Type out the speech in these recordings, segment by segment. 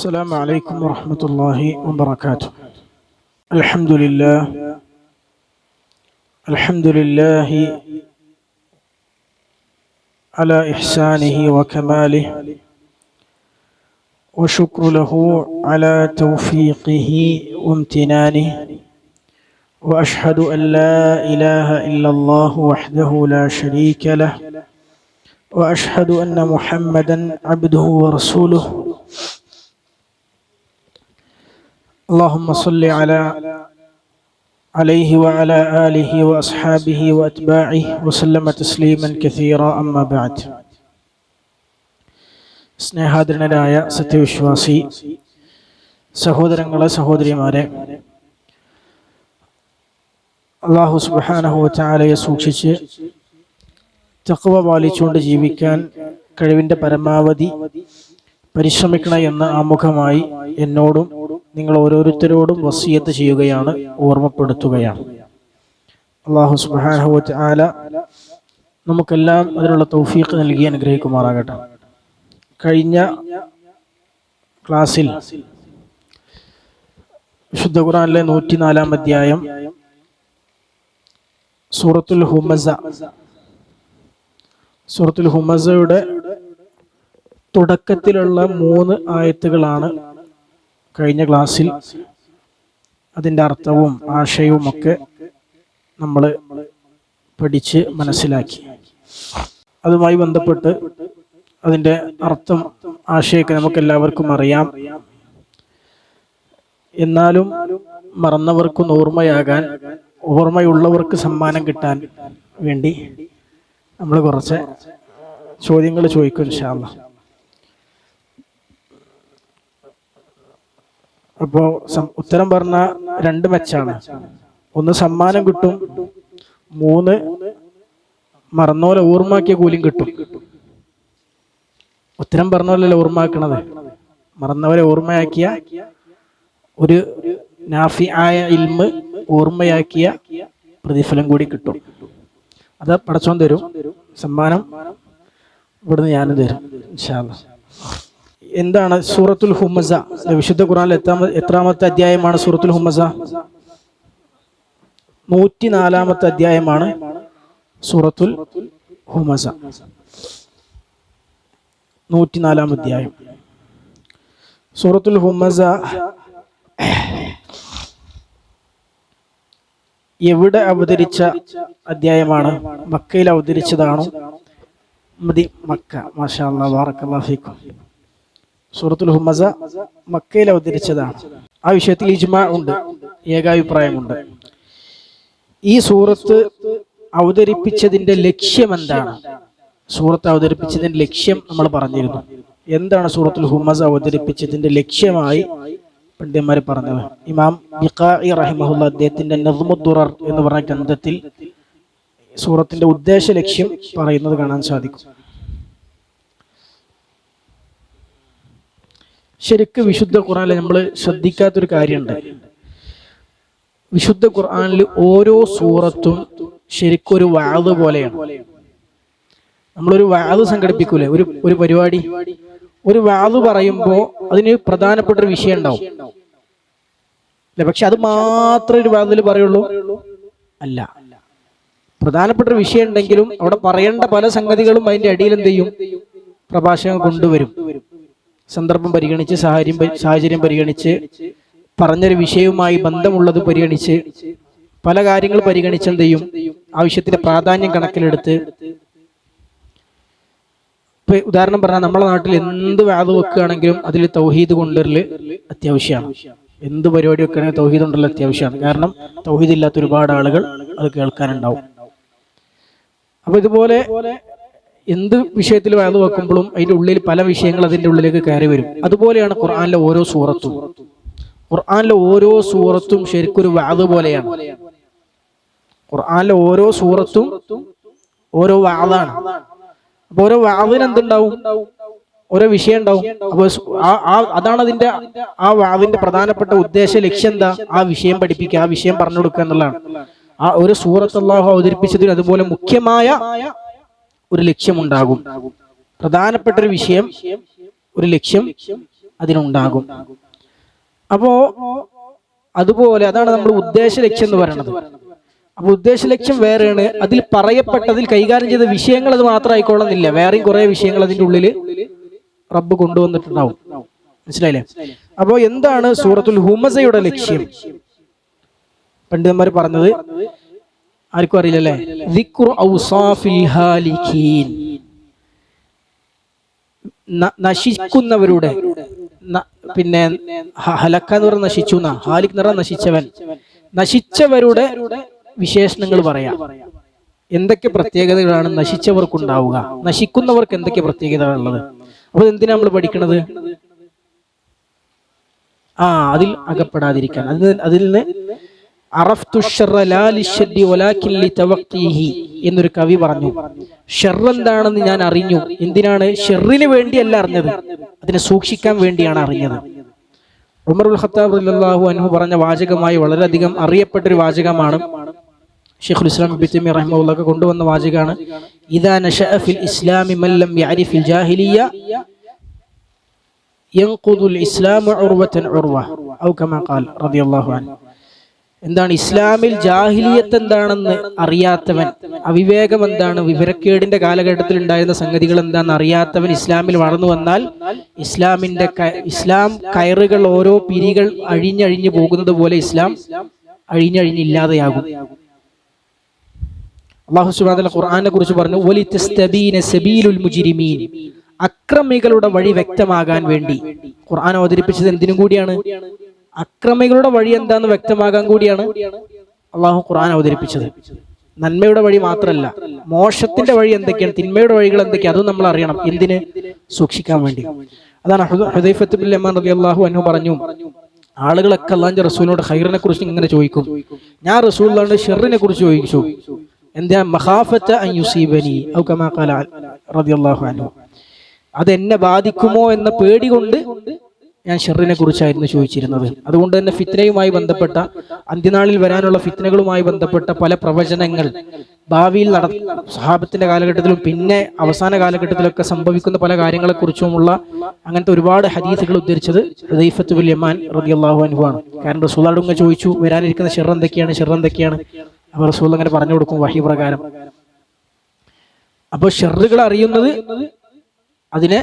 السلام عليكم ورحمة الله وبركاته. الحمد لله على إحسانه وكماله، وشكر له على توفيقه وامتنانه، وأشهد أن لا إله إلا الله وحده لا شريك له، وأشهد أن محمدا عبده ورسوله. اللهم صل عليه وعلى آله وأصحابه وأتباعه وسلم تسليما كثيرا. أما بعد. സ്നേഹാദരനായ സത്യവിശ്വാസി സഹോദരങ്ങളെ സഹോദരിമാരെ, അല്ലാഹു സുബ്ഹാനഹു വ തആലയെ സൂക്ഷിച്ച് തഖ്വ പാലിച്ചുകൊണ്ട് ജീവിക്കാൻ കഴിവിൻ്റെ പരമാവധി പരിശ്രമിക്കണം എന്ന ആമുഖമായി എന്നോടും നിങ്ങൾ ഓരോരുത്തരോടും വസിയത്ത് ചെയ്യുകയാണ്, ഓർമ്മപ്പെടുത്തുകയാണ്. അല്ലാഹു സുബ്ഹാനഹു വ തആല നമുക്കെല്ലാം അതിനുള്ള തൗഫീഖ് നൽകി അനുഗ്രഹിക്കുമാറാകട്ടെ. കഴിഞ്ഞ ക്ലാസ്സിൽ വിശുദ്ധ ഖുർആനിലെ 104-ാം അധ്യായം സൂറത്തുൽ ഹുമസയുടെ തുടക്കത്തിലുള്ള 3 ആയത്തുകളാണ് കഴിഞ്ഞ ക്ലാസ്സിൽ അതിൻ്റെ അർത്ഥവും ആശയവും ഒക്കെ നമ്മൾ പഠിച്ച് മനസ്സിലാക്കി. അതുമായി ബന്ധപ്പെട്ട് അതിൻ്റെ അർത്ഥം ആശയമൊക്കെ നമുക്കെല്ലാവർക്കും അറിയാം. എന്നാലും മറന്നവർക്കൊന്ന് ഓർമ്മയാകാൻ, ഓർമ്മയുള്ളവർക്ക് സമ്മാനം കിട്ടാൻ വേണ്ടി നമ്മൾ കുറച്ച് ചോദ്യങ്ങൾ ചോദിക്കും ഇൻഷാ അല്ലാഹ്. അപ്പോൾ ഉത്തരം പറഞ്ഞ 2 മെച്ചാണ്. 1 സമ്മാനം കിട്ടും, 3 മറന്നോലെ ഓർമ്മാക്കിയ കൂലിയും കിട്ടും. ഉത്തരം പറഞ്ഞോലല്ലേ ഓർമ്മാക്കണത്, മറന്നവരെ ഓർമ്മയാക്കിയ ഒരു നാഫിആയ ഇൽമ് ഓർമ്മയാക്കിയ പ്രതിഫലം കൂടി കിട്ടും. അത് പടച്ചോൻ തരും. സമ്മാനം ഇവിടുന്ന് ഞാനും തരും ഇൻഷാ അല്ലാഹ്. എന്താണ് സൂറത്തുൽ ഹുമസ? വിശുദ്ധ ഖുർആനിൽ എത്രാമത്തെ അധ്യായമാണ് സൂറത്തുൽ ഹുമസ? 104-ാമത്തെ അധ്യായമാണ് സൂറത്തുൽ ഹുമസ. 104-ാം അധ്യായം സൂറത്തുൽ ഹുമസ എവിടെ അവതരിച്ച അധ്യായമാണ്? മക്കയിൽ അവതരിച്ചതാണോ? മക്ക. മാഷാ അല്ലാഹ്, ബാറക്കല്ലാഹു ഫീക്കും. സൂറത്തുൽ ഹുമസ മക്കയിൽ അവതരിച്ചതാണ്. ആ വിഷയത്തിൽ ഇജ്മാ ഉണ്ട്, ഏകാഭിപ്രായമുണ്ട്. ഈ സൂറത്ത് അവതരിപ്പിച്ചതിന്റെ ലക്ഷ്യം എന്താണ്? സൂറത്ത് അവതരിപ്പിച്ചതിന്റെ ലക്ഷ്യം നമ്മൾ പറഞ്ഞിരുന്നു. എന്താണ് സൂറത്തുൽ ഹുമസ അവതരിപ്പിച്ചതിന്റെ ലക്ഷ്യമായി പണ്ഡിതന്മാർ പറഞ്ഞത്? ഇമാം ബിഖാഇ റഹിമഹുല്ലാ അദ്ദേഹത്തിന്റെ നസ്മുദ്ദുറർ എന്ന് പറഞ്ഞ ഗ്രന്ഥത്തിൽ സൂറത്തിന്റെ ഉദ്ദേശ ലക്ഷ്യം പറയുന്നത് കാണാൻ സാധിക്കും. ശരിക്കും വിശുദ്ധ ഖുർആനിൽ നമ്മൾ ശ്രദ്ധിക്കാത്തൊരു കാര്യമുണ്ട്. വിശുദ്ധ ഖുർആനിൽ ഓരോ സൂറത്തും ശരിക്കും ഒരു വഅദ് പോലെയാണ്. നമ്മളൊരു വഅദ് സംഘടിപ്പിക്കൂലേ, ഒരു പരിപാടി, ഒരു വഅദ് പറയുമ്പോൾ അതിന് പ്രധാനപ്പെട്ട ഒരു വിഷയം ഉണ്ടാവും അല്ലെ? പക്ഷെ അത് മാത്രം ഒരു വഅദിൽ പറയുള്ളൂ അല്ല. പ്രധാനപ്പെട്ട ഒരു വിഷയം ഉണ്ടെങ്കിലും അവിടെ പറയേണ്ട പല സംഗതികളും അതിന്റെ അടിയിൽ എന്ത് ചെയ്യും? പ്രഭാഷകൻ കൊണ്ടുവരും. സന്ദർഭം പരിഗണിച്ച്, സാഹചര്യം പരിഗണിച്ച്, പറഞ്ഞൊരു വിഷയവുമായി ബന്ധമുള്ളത് പരിഗണിച്ച്, പല കാര്യങ്ങൾ പരിഗണിച്ച് എന്ത് ചെയ്യും? ആവശ്യത്തിന്റെ പ്രാധാന്യം കണക്കിലെടുത്ത്. ഇപ്പൊ ഉദാഹരണം പറഞ്ഞാൽ നമ്മളെ നാട്ടിൽ എന്ത് വാദം വെക്കുകയാണെങ്കിലും അതിൽ തൗഹീദ് കൊണ്ടുവരല് അത്യാവശ്യമാണ്. എന്ത് പരിപാടി വെക്കുകയാണെങ്കിൽ തൗഹീദ് കൊണ്ടുവരൽ അത്യാവശ്യമാണ്. കാരണം തൗഹീദ് ഇല്ലാത്ത ഒരുപാട് ആളുകൾ അത് കേൾക്കാനുണ്ടാവും. അപ്പൊ ഇതുപോലെ എന്ത് വിഷയത്തിൽ വാദ വെക്കുമ്പോഴും അതിന്റെ ഉള്ളിൽ പല വിഷയങ്ങൾ അതിന്റെ ഉള്ളിലേക്ക് കയറി വരും. അതുപോലെയാണ് ഖുർആനിലെ ഓരോ സൂറത്തും. ഖുർആനിലെ ഓരോ സൂറത്തും ശരിക്കും ഒരു വാദ പോലെയാണ്. ഖുർആനിലെ ഓരോ സൂറത്തും ഓരോ വാദാണ്. അപ്പൊ ഓരോ വാദിന് എന്തുണ്ടാവും? ഓരോ വിഷയം ഉണ്ടാവും. അപ്പൊ അതാണ് അതിന്റെ ആ വാദിന്റെ പ്രധാനപ്പെട്ട ഉദ്ദേശ ലക്ഷ്യം. എന്താ? ആ വിഷയം പഠിപ്പിക്കുക, ആ വിഷയം പറഞ്ഞു കൊടുക്കുക എന്നുള്ളതാണ്. ആ ഒരു സൂറത്ത് അല്ലാഹു അവതരിപ്പിച്ചതിന് അതുപോലെ മുഖ്യമായ ഒരു ലക്ഷ്യമുണ്ടാകും. പ്രധാനപ്പെട്ട ഒരു വിഷയം, ഒരു ലക്ഷ്യം അതിനുണ്ടാകും. അപ്പോ അതുപോലെ അതാണ് നമ്മൾ ഉദ്ദേശ ലക്ഷ്യം എന്ന് പറയുന്നത്. അപ്പൊ ഉദ്ദേശ ലക്ഷ്യം വേറെയാണ്. അതിൽ പറയപ്പെട്ടതിൽ കൈകാര്യം ചെയ്ത വിഷയങ്ങൾ അത് മാത്രം ആയിക്കൊള്ളുന്നില്ല, വേറെയും കുറെ വിഷയങ്ങൾ അതിന്റെ ഉള്ളില് റബ്ബ് കൊണ്ടുവന്നിട്ടുണ്ടാവും. മനസ്സിലായില്ലേ? അപ്പോ എന്താണ് സൂറത്തുൽ ഹുമസയുടെ ലക്ഷ്യം? പണ്ഡിതന്മാർ പറഞ്ഞത് ആർക്കും അറിയില്ലല്ലേ. ദിക്റു ഔസാഫിൽ ഹാലികീൻ, നശിക്കുന്നവരുടെ, പിന്നെ ഹലക്ക എന്ന് പറഞ്ഞ നശിച്ചു, ഹാലിക് എന്ന് പറഞ്ഞ നശിച്ചവൻ, നശിച്ചവരുടെ വിശേഷണങ്ങൾ പറയാം. എന്തൊക്കെ പ്രത്യേകതകളാണ് നശിച്ചവർക്കുണ്ടാവുക, നശിക്കുന്നവർക്ക് എന്തൊക്കെ പ്രത്യേകതകളുള്ളത്. അപ്പൊ എന്തിനാ നമ്മൾ പഠിക്കണത്? അതിൽ അകപ്പെടാതിരിക്കാൻ. അതിൽ നിന്ന് എന്നൊരു കവി പറഞ്ഞു, ഷർറ് എന്താണെന്ന് ഞാൻ അറിഞ്ഞു. എന്തിനാണ്? ഷർറിന് വേണ്ടിയല്ല അറിഞ്ഞത്, അതിനെ സൂക്ഷിക്കാൻ വേണ്ടിയാണ് അറിഞ്ഞത്. ഉമറുൽ ഖത്താബ് റളിയല്ലാഹു അൻഹു പറഞ്ഞ വാചകമായി വളരെയധികം അറിയപ്പെട്ടൊരു വാചകമാണ്. ഷെയ്ഖുൽ ഇസ്ലാം ഇബ്നു തൈമിയ്യ റഹിമഹുല്ലാഹ് കൊണ്ടുവന്ന വാചകമാണ്, ഇദാ നശഅ ഫിൽ ഇസ്ലാമി മൻ ലം യഅരിഫിൽ ജാഹിലിയ്യ യൻഖുദുൽ ഇസ്ലാമു ഉർവതൻ ഉർവ ഔ കമാ ഖാൽ റളിയല്ലാഹു അൻഹു. എന്താണ് ഇസ്ലാമിൽ ജാഹിലിയത്ത് എന്താണെന്ന് അറിയാത്തവൻ, അവിവേകം എന്താണ്, വിവരക്കേടിന്റെ കാലഘട്ടത്തിൽ ഉണ്ടായിരുന്ന സംഗതികൾ എന്താണെന്ന് അറിയാത്തവൻ ഇസ്ലാമിൽ വളർന്നു വന്നാൽ ഇസ്ലാം കയറുകൾ, ഓരോ പിരികൾ അഴിഞ്ഞഴിഞ്ഞു പോകുന്നത് പോലെ ഇസ്ലാം അഴിഞ്ഞഴിഞ്ഞില്ലാതെയാകും. അല്ലാഹു സുബ്ഹാനഹു വ തആല ഖുർആനെ കുറിച്ച് പറഞ്ഞു, വലിതസ്തബീന സബീലുൽ മുജ്രിമീൻ, അക്രമികളുടെ വഴി വ്യക്തമാകാൻ വേണ്ടി. ഖുർആൻ അവതരിപ്പിച്ചത് എന്തിനും കൂടിയാണ്? അക്രമികളുടെ വഴി എന്താന്ന് വ്യക്തമാകാൻ കൂടിയാണ് അള്ളാഹു ഖുർആൻ അവതരിപ്പിച്ചത്. നന്മയുടെ വഴി മാത്രമല്ല, മോശത്തിന്റെ വഴി എന്തൊക്കെയാണ്, തിന്മയുടെ വഴികൾ എന്തൊക്കെയാണ്, അതും നമ്മൾ അറിയണം. എന്തിന്? സൂക്ഷിക്കാൻ വേണ്ടി. അതാണ് ഹുദൈഫത്ത് ബിൻ യമാൻ റളിയല്ലാഹു അൻഹു പറഞ്ഞു, ആളുകളൊക്കെ അല്ലാഹുവിന്റെ റസൂലിനോട് ഖൈറിനെ കുറിച്ച് ഇങ്ങനെ ചോദിക്കും, ഞാൻ റസൂലുള്ളാഹിന്റെ ഷർറിനെ കുറിച്ച് ചോദിച്ചു. എന്താ? മഖാഫത അൻ യുസീബനി ഔ കമാ ഖാല റളിയല്ലാഹു അൻഹു, അതെന്നെ ബാധിക്കുമോ എന്ന പേടി കൊണ്ട് ഞാൻ ഷർറിനെ കുറിച്ചായിരുന്നു ചോദിച്ചിരുന്നത്. അതുകൊണ്ട് തന്നെ ഫിത്നയുമായി ബന്ധപ്പെട്ട, അന്ത്യനാളിൽ വരാനുള്ള ഫിത്നകളുമായി ബന്ധപ്പെട്ട പല പ്രവചനങ്ങൾ, ഭാവിയിൽ സഹാബത്തിന്റെ കാലഘട്ടത്തിലും പിന്നെ അവസാന കാലഘട്ടത്തിലൊക്കെ സംഭവിക്കുന്ന പല കാര്യങ്ങളെക്കുറിച്ചുമുള്ള അങ്ങനത്തെ ഒരുപാട് ഹദീസുകൾ ഉദ്ധരിച്ചത് ഹുദൈഫത്ത് ബിൻ യമാൻ റളിയല്ലാഹു അൻഹു ആണ്. കാരണം റസൂലുള്ളാഹിയോട് ഇങ്ങനെ ചോദിച്ചു, വരാനിരിക്കുന്ന ഷർറ് എന്തൊക്കെയാണ്. അപ്പോൾ റസൂൽ അങ്ങനെ പറഞ്ഞു കൊടുക്കും വഹി പ്രകാരം. അപ്പോൾ ഷർറുകൾ അറിയുന്നത് അതിനെ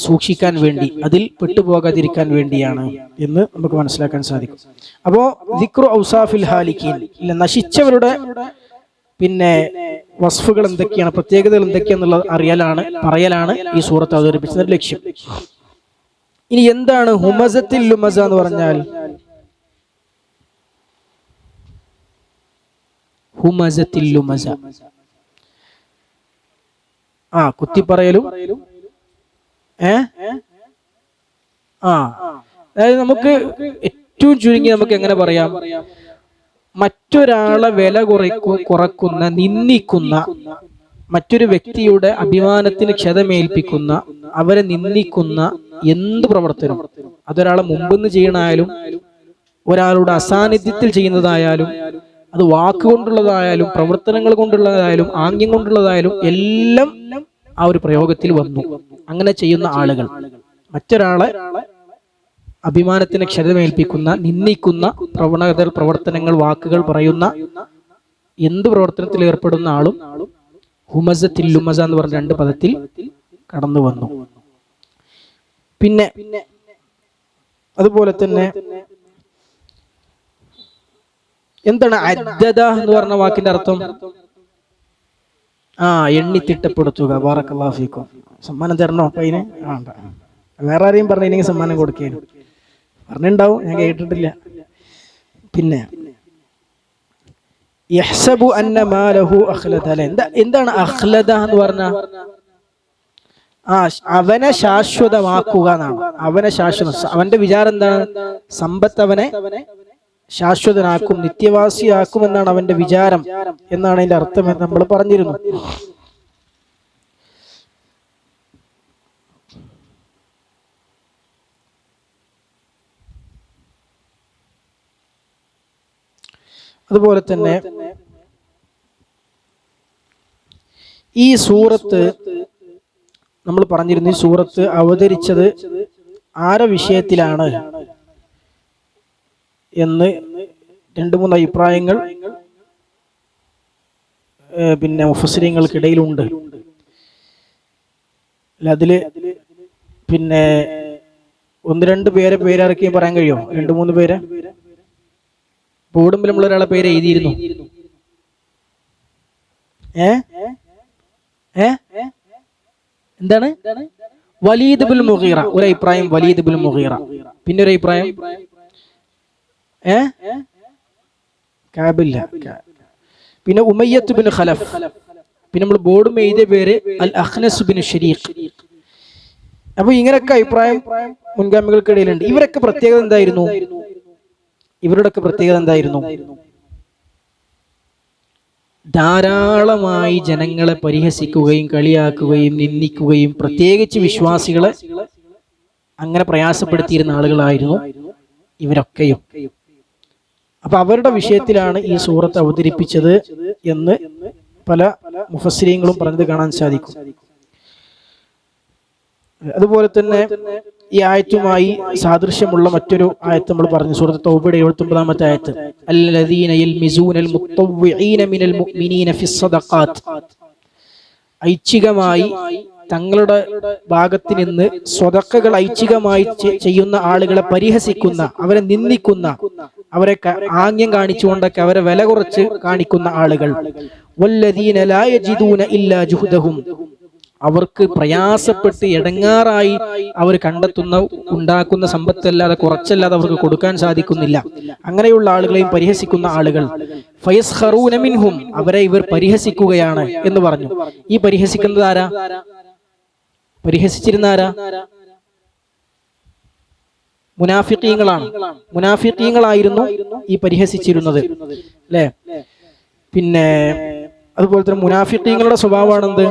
സൂക്ഷിക്കാൻ വേണ്ടി, അതിൽ പെട്ടുപോകാതിരിക്കാൻ വേണ്ടിയാണ് എന്ന് നമുക്ക് മനസ്സിലാക്കാൻ സാധിക്കും. അപ്പോ ദിക്റു ഔസാഫിൽ ഹാലിക്കീൻ, നശിച്ചവരുടെ പിന്നെ വസ്ഫുകൾ എന്തൊക്കെയാണ്, പ്രത്യേകതകൾ എന്തൊക്കെയാണെന്നുള്ളത് പറയലാണ് ഈ സൂറത്ത് അവതരിപ്പിച്ചതിന്റെ ലക്ഷ്യം. ഇനി എന്താണ് ഹുമസത്തിൽ ലുമസ എന്ന് പറഞ്ഞാൽ? ഹുമസത്തിൽ ലുമസ, കുത്തിപ്പറയലും അതായത് നമുക്ക് ഏറ്റവും ചുരുങ്ങി നമുക്ക് എങ്ങനെ പറയാം, മറ്റൊരാളെ വില കുറക്കുന്ന, നിന്ദിക്കുന്ന, മറ്റൊരു വ്യക്തിയുടെ അഭിമാനത്തിന് ക്ഷതമേൽപ്പിക്കുന്ന, അവരെ നിന്ദിക്കുന്ന എന്ത് പ്രവർത്തനം, അതൊരാളെ മുമ്പെന്ന് ചെയ്യണായാലും ഒരാളുടെ അസാന്നിധ്യത്തിൽ ചെയ്യുന്നതായാലും, അത് വാക്കുകൊണ്ടുള്ളതായാലും പ്രവർത്തനങ്ങൾ കൊണ്ടുള്ളതായാലും ആംഗ്യം കൊണ്ടുള്ളതായാലും എല്ലാം ആ ഒരു പ്രയോഗത്തിൽ വന്നു. അങ്ങനെ ചെയ്യുന്ന ആളുകൾ, മറ്റൊരാളെ അഭിമാനത്തിന് ക്ഷതമേൽപ്പിക്കുന്ന, നിന്ദിക്കുന്ന പ്രവർത്തനങ്ങൾ, വാക്കുകൾ പറയുന്ന എന്ത് പ്രവർത്തനത്തിൽ ഏർപ്പെടുന്ന ആളും ഹുമസത്തിൽ ലുമസ എന്ന് പറഞ്ഞ രണ്ട് പദത്തിൽ കടന്നു വന്നു. പിന്നെ അതുപോലെ തന്നെ എന്താണ് അദ്ദദ എന്ന് പറഞ്ഞ വാക്കിന്റെ അർത്ഥം? എണ്ണി തിട്ടപ്പെടുത്തുക. ബാറക്കല്ലാഹു ഫീക്കും. സമ്മാനം തരണോ? അതിന് വേറെ ആരെയും പറഞ്ഞില്ലെങ്കിൽ സമ്മാനം കൊടുക്കേനും പറഞ്ഞിട്ടുണ്ടാവും, ഞാൻ കേട്ടിട്ടില്ല. പിന്നെ യഹ്സബു അന്ന മാലഹു അഖ്ലദ, എന്താണ് അഖ്ലദ എന്ന് പറഞ്ഞ? അവനെ ശാശ്വതമാക്കുക എന്നാണ്. അവനെ അവന്റെ വിചാരം എന്താണ്? സമ്പത്ത് അവനെ ശാശ്വതനാക്കും, നിത്യവാസിയാക്കും എന്നാണ് അവന്റെ വിചാരം എന്നാണ് അതിന്റെ അർത്ഥം എന്ന് നമ്മൾ പറഞ്ഞിരുന്നു. അതുപോലെ തന്നെ ഈ സൂറത്ത് നമ്മൾ പറഞ്ഞിരുന്നു, ഈ സൂറത്ത് അവതരിച്ചത് ആരെ വിഷയത്തിലാണ് എന്ന് 2-3 അഭിപ്രായങ്ങൾ പിന്നെ മുഫസ്സിരീങ്ങൾക്കിടയിലുണ്ട്. അതില് പിന്നെ 1-2 പേരിറക്കിയും പറയാൻ കഴിയുമോ? 2-3 പേര് ബോർഡുമ്പിൽ നമ്മൾ ഒരാളെ പേര് എഴുതിയിരുന്നു. എന്താണ്? വലീദ് ബിൻ മുഗീറ. ഒരു അഭിപ്രായം വലീദ് ബിൻ മുഗീറ. പിന്നെ ഒരു അഭിപ്രായം കാബില്ല. പിന്നെ ഉമയ്യത്ത് ബിൻ ഖലഫ്. പിന്നെ നമ്മൾ ബോർഡും എഴുതിയ പേര് അൽ അഖ്നസ് ബിൻ ശരീഖ്. അപ്പൊ ഇങ്ങനെയൊക്കെ അഭിപ്രായം മുൻഗാമികൾക്കിടയിലുണ്ട്. ഇവരൊക്കെ പ്രത്യേകത എന്തായിരുന്നു? ഇവരുടെയൊക്കെ പ്രത്യേകത എന്തായിരുന്നു? ധാരാളമായി ജനങ്ങളെ പരിഹസിക്കുകയും കളിയാക്കുകയും നിന്ദിക്കുകയും പ്രത്യേകിച്ച് വിശ്വാസികളെ അങ്ങനെ പ്രയാസപ്പെടുത്തിയിരുന്ന ആളുകളായിരുന്നു ഇവരൊക്കെയും. അപ്പൊ അവരുടെ വിഷയത്തിലാണ് ഈ സൂറത്ത് അവതരിപ്പിച്ചത് എന്ന് പല മുഫസ്സിരീങ്ങളും പറഞ്ഞത് കാണാൻ സാധിക്കും. അതുപോലെ തന്നെ ഈ ആയത്തുമായി സാദൃശ്യമുള്ള മറ്റൊരു ആയത്ത് നമ്മൾ പറഞ്ഞു. സൂറത്ത് തൗബയുടെ 79-ാമത്തെ ആയത്ത്, അല്ലദീന യൽമിസൂനൽ മുത്തവ്വിഈന മിനൽ മുഅ്മിനീന ഫിസ്സദഖാത്ത്. ഐച്ഛികമായി തങ്ങളുടെ ഭാഗത്ത് നിന്ന് സ്വതക്കകൾ ഐച്ഛികമായി ചെയ്യുന്ന ആളുകളെ പരിഹസിക്കുന്ന, അവരെ നിന്ദിക്കുന്ന, അവരെ ആംഗ്യം കാണിച്ചുകൊണ്ടൊക്കെ അവരെ വില കുറച്ച് കാണിക്കുന്ന ആളുകൾ. വല്ലദീന ലാ യജിദൂന ഇല്ലാ ജുഹ്ദഹും. അവർക്ക് പ്രയാസപ്പെട്ട് എടങ്ങാറായി അവർ ഉണ്ടാക്കുന്ന സമ്പത്തല്ലാതെ കുറച്ചല്ലാതെ അവർക്ക് കൊടുക്കാൻ സാധിക്കുന്നില്ല. അങ്ങനെയുള്ള ആളുകളെയും പരിഹസിക്കുന്ന ആളുകൾ. ഫയസ്ഖറൂന മിൻഹും. അവരെ ഇവർ പരിഹസിക്കുകയാണ് എന്ന് പറഞ്ഞു. ഈ പരിഹസിക്കുന്നത് ആരാ? പരിഹസിച്ചിരുന്ന ആരാ? മുനാഫിഖീങ്ങളാണ്. മുനാഫിഖീങ്ങളായിരുന്നു ഈ പരിഹസിച്ചിരുന്നത്, അല്ലേ? പിന്നെ അതുപോലെ തന്നെ മുനാഫിഖീങ്ങളുടെ സ്വഭാവമാണെന്ത്?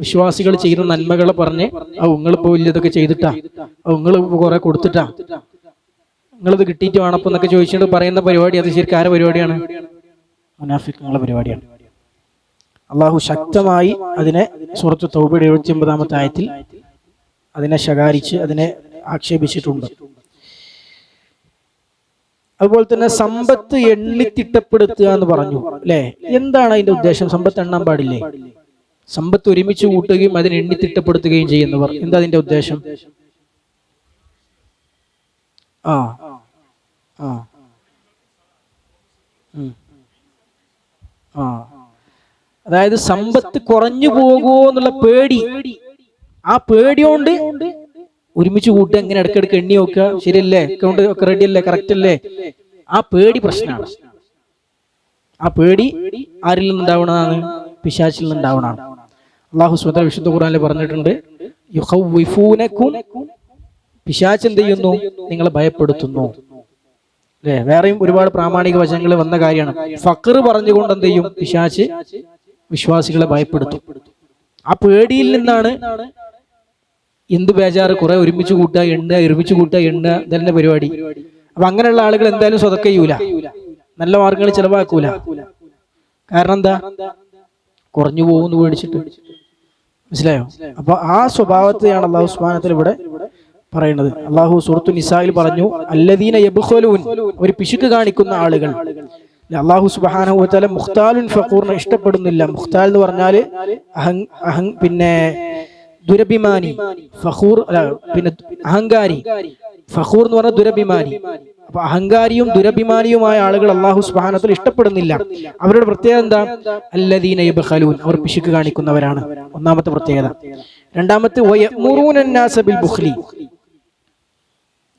വിശ്വാസികൾ ചെയ്യുന്ന നന്മകളെ പറഞ്ഞ് നിങ്ങളിപ്പോ വലിയതൊക്കെ ചെയ്തിട്ടാ, നിങ്ങൾ കുറെ കൊടുത്തിട്ടാ, നിങ്ങളിത് കിട്ടിയിട്ട് വേണപ്പോ എന്നൊക്കെ ചോദിച്ചിട്ട് പറയുന്ന പരിപാടി. അത് ശരിക്കും ആരുടെ പരിപാടിയാണ്? മുനാഫിഖീങ്ങളുടെ പരിപാടിയാണ്. അള്ളാഹു ശക്തമായി അതിനെ സൂറത്ത് തൗബയുടെ 79-ാമത്തെ ആയത്തിൽ അതിനെ ശകാരിച്ച് അതിനെ ആക്ഷേപിച്ചിട്ടുണ്ട്. അതുപോലെ തന്നെ സമ്പത്ത് എണ്ണിത്തിട്ടപ്പെടുത്തുക എന്ന് പറഞ്ഞു, അല്ലെ? എന്താണ് അതിന്റെ ഉദ്ദേശം? സമ്പത്ത് എണ്ണാൻ പാടില്ലേ? സമ്പത്ത് ഒരുമിച്ച് കൂട്ടുകയും അതിനെ എണ്ണിത്തിട്ടപ്പെടുത്തുകയും ചെയ്യുന്നവർ, എന്താ അതിന്റെ ഉദ്ദേശം? ആ ആ ആ അതായത് സമ്പത്ത് കുറഞ്ഞു പോകുമോ എന്നുള്ള പേടി. ആ പേടിയോണ്ട് ഒരുമിച്ച് കൂട്ടുക, എങ്ങനെ ഇടയ്ക്കിടയ്ക്ക് എണ്ണി നോക്കുക. ശരിയല്ലേ? അക്കൗണ്ട് ഒക്കെ റെഡി അല്ലേ? കറക്റ്റ് അല്ലേ? ആ പേടി പ്രശ്നമാണ്. ആ പേടി ആരിൽ നിന്നുണ്ടാവണതാണ്? പിശാചിൽ നിന്നുണ്ടാവണതാണ്. അല്ലാഹു സുബ്ഹാനഹു വ വിശുദ്ധ ഖുർആനിൽ പറഞ്ഞിട്ടുണ്ട്, യുഖവ്വിഫൂനകും. പിശാച് എന്ത് ചെയ്യുന്നു? നിങ്ങളെ ഭയപ്പെടുത്തുന്നു, അല്ലേ? വേറെയും ഒരുപാട് പ്രാമാണിക വചനങ്ങൾ വന്ന കാര്യമാണ്. ഫഖർ പറഞ്ഞുകൊണ്ട് എന്ത് ചെയ്യും? പിശാച് വിശ്വാസികളെ ഭയപ്പെടുത്തും. ആ പേടിയിൽ നിന്നാണ് എന്ത് ബേജാറ്? കുറെ ഒരുമിച്ച് കൂട്ടുക, എണ്ണുക, ഒരുമിച്ച് കൂട്ടുക, എണ്ണുക, ഇതന്നെ പരിപാടി. അപ്പൊ അങ്ങനെയുള്ള ആളുകൾ എന്തായാലും സ്വതക്ക ചെയ്യൂല, നല്ല മാർഗങ്ങൾ ചെലവാക്കൂല. കാരണം എന്താ? കുറഞ്ഞു പോകുന്നു പേടിച്ചിട്ട്. മനസ്സിലായോ? അപ്പൊ ആ സ്വഭാവത്തെയാണ് അല്ലാഹു സുബ്ഹാനഹു വ തആല ഇവിടെ പറയുന്നത്. അല്ലാഹു സൂറത്തു നിസായിൽ പറഞ്ഞു, അല്ലദീന യബ്ഖലൂൻ. ഒരു പിശുക്ക് കാണിക്കുന്ന ആളുകൾ. അല്ലാഹു സുബ്ഹാനഹു വ തആല മുഖ്താലുൻ ഫഖൂറിനെ ഇഷ്ടപ്പെടുന്നില്ല. മുഖ്താൽ എന്ന് പറഞ്ഞാല് പിന്നെ ദുരഭിമാനി, ഫഖൂർ അല്ല, പിന്നെ അഹങ്കാരി. ഫഖൂർ എന്ന് പറഞ്ഞാൽ ദുരഭിമാനി. അപ്പൊ അഹങ്കാരിയും ദുരഭിമാനിയുമായ ആളുകൾ അല്ലാഹു സുബ്ഹാനഹു വ തആല ഇഷ്ടപ്പെടുന്നില്ല. അവരുടെ പ്രത്യേകത എന്താ? അല്ലദീന യബ്ഖലൂൻ. അവർ പിശുക്ക് കാണിക്കുന്നവരാണ്, ഒന്നാമത്തെ പ്രത്യേകത. രണ്ടാമത്തെ വയഅ്മുറൂന അന്നാസ ബിൽ ബുഖ്ലി.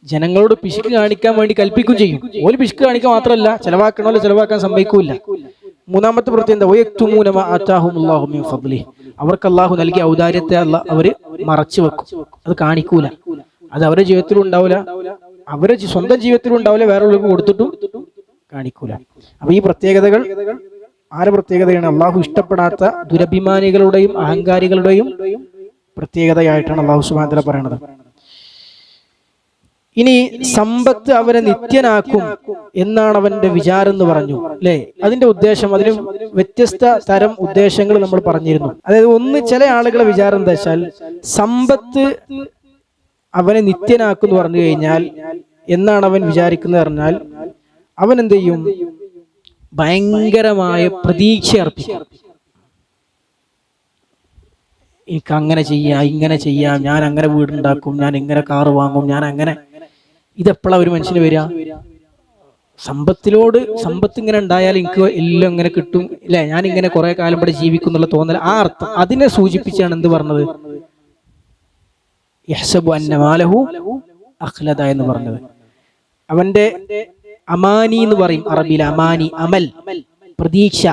ജനങ്ങളോട് പിശുക്ക് കാണിക്കാൻ വേണ്ടി കൽപ്പിക്കുകയും ചെയ്യും. ഒരു പിശുക്ക് കാണിക്കാൻ മാത്രമല്ല, ചെലവാക്കണമല്ലോ ചെലവാക്കാൻ സമ്മതിക്കൂല. മൂന്നാമത്തെ പ്രത്യേകത വയക്തുമൂന മാ ആതാഹുമുല്ലാഹു മിൻ ഫദ്ലിഹി. അവർക്ക് അല്ലാഹു നൽകിയ ഔദാര്യത്തെ അവര് മറച്ചു വെക്കും, അത് കാണിക്കൂല. അത് അവരുടെ ജീവിതത്തിലും ഉണ്ടാവില്ല, അവരുടെ സ്വന്തം ജീവിതത്തിലും ഉണ്ടാവില്ല, വേറെ ഉള്ളവർക്ക് കൊടുത്തിട്ടും കാണിക്കൂല. അപ്പൊ ഈ പ്രത്യേകതകൾ ആരുടെ പ്രത്യേകതയാണ്? അല്ലാഹു ഇഷ്ടപ്പെടാത്ത ദുരഭിമാനികളുടെയും അഹങ്കാരികളുടെയും പ്രത്യേകതയായിട്ടാണ് അല്ലാഹു സുബ്ഹാനഹു വ തആല പറയുന്നത്. ഇനി സമ്പത്ത് അവനെ നിത്യനാക്കും എന്നാണ് അവന്റെ വിചാരം എന്ന് പറഞ്ഞു, അല്ലെ? അതിന്റെ ഉദ്ദേശം, അതിന് വ്യത്യസ്ത തരം ഉദ്ദേശങ്ങൾ നമ്മൾ പറഞ്ഞിരുന്നു. അതായത് ഒന്ന്, ചില ആളുകളെ വിചാരം എന്താ വെച്ചാൽ സമ്പത്ത് അവനെ നിത്യനാക്കുന്നു പറഞ്ഞു കഴിഞ്ഞാൽ എന്നാണ് അവൻ വിചാരിക്കുന്നത് പറഞ്ഞാൽ അവൻ എന്ത് ചെയ്യും? ഭയങ്കരമായ പ്രതീക്ഷ അർപ്പിക്കും. എനിക്ക് അങ്ങനെ ചെയ്യാം, ഇങ്ങനെ ചെയ്യാം, ഞാൻ അങ്ങനെ വീടുണ്ടാക്കും, ഞാൻ ഇങ്ങനെ കാറ് വാങ്ങും, ഞാൻ അങ്ങനെ. ഇതെപ്പോഴാണ് ഒരു മനുഷ്യന് വരിക? സമ്പത്ത് ഇങ്ങനെ ഉണ്ടായാൽ എനിക്ക് എല്ലാം ഇങ്ങനെ കിട്ടും അല്ലെ, ഞാൻ ഇങ്ങനെ കുറെ കാലം ഇവിടെ ജീവിക്കും എന്നുള്ള തോന്നൽ, ആ അർത്ഥം അതിനെ സൂചിപ്പിച്ചാണ് എന്ത് പറഞ്ഞത്? യഹ്സബു അന്ന മാലഹു അഖ്ലദ എന്ന് പറഞ്ഞത്. അവന്റെ അമാനി എന്ന് പറയും അറബിയിൽ. അമാനി, അമൽ, പ്രതീക്ഷ,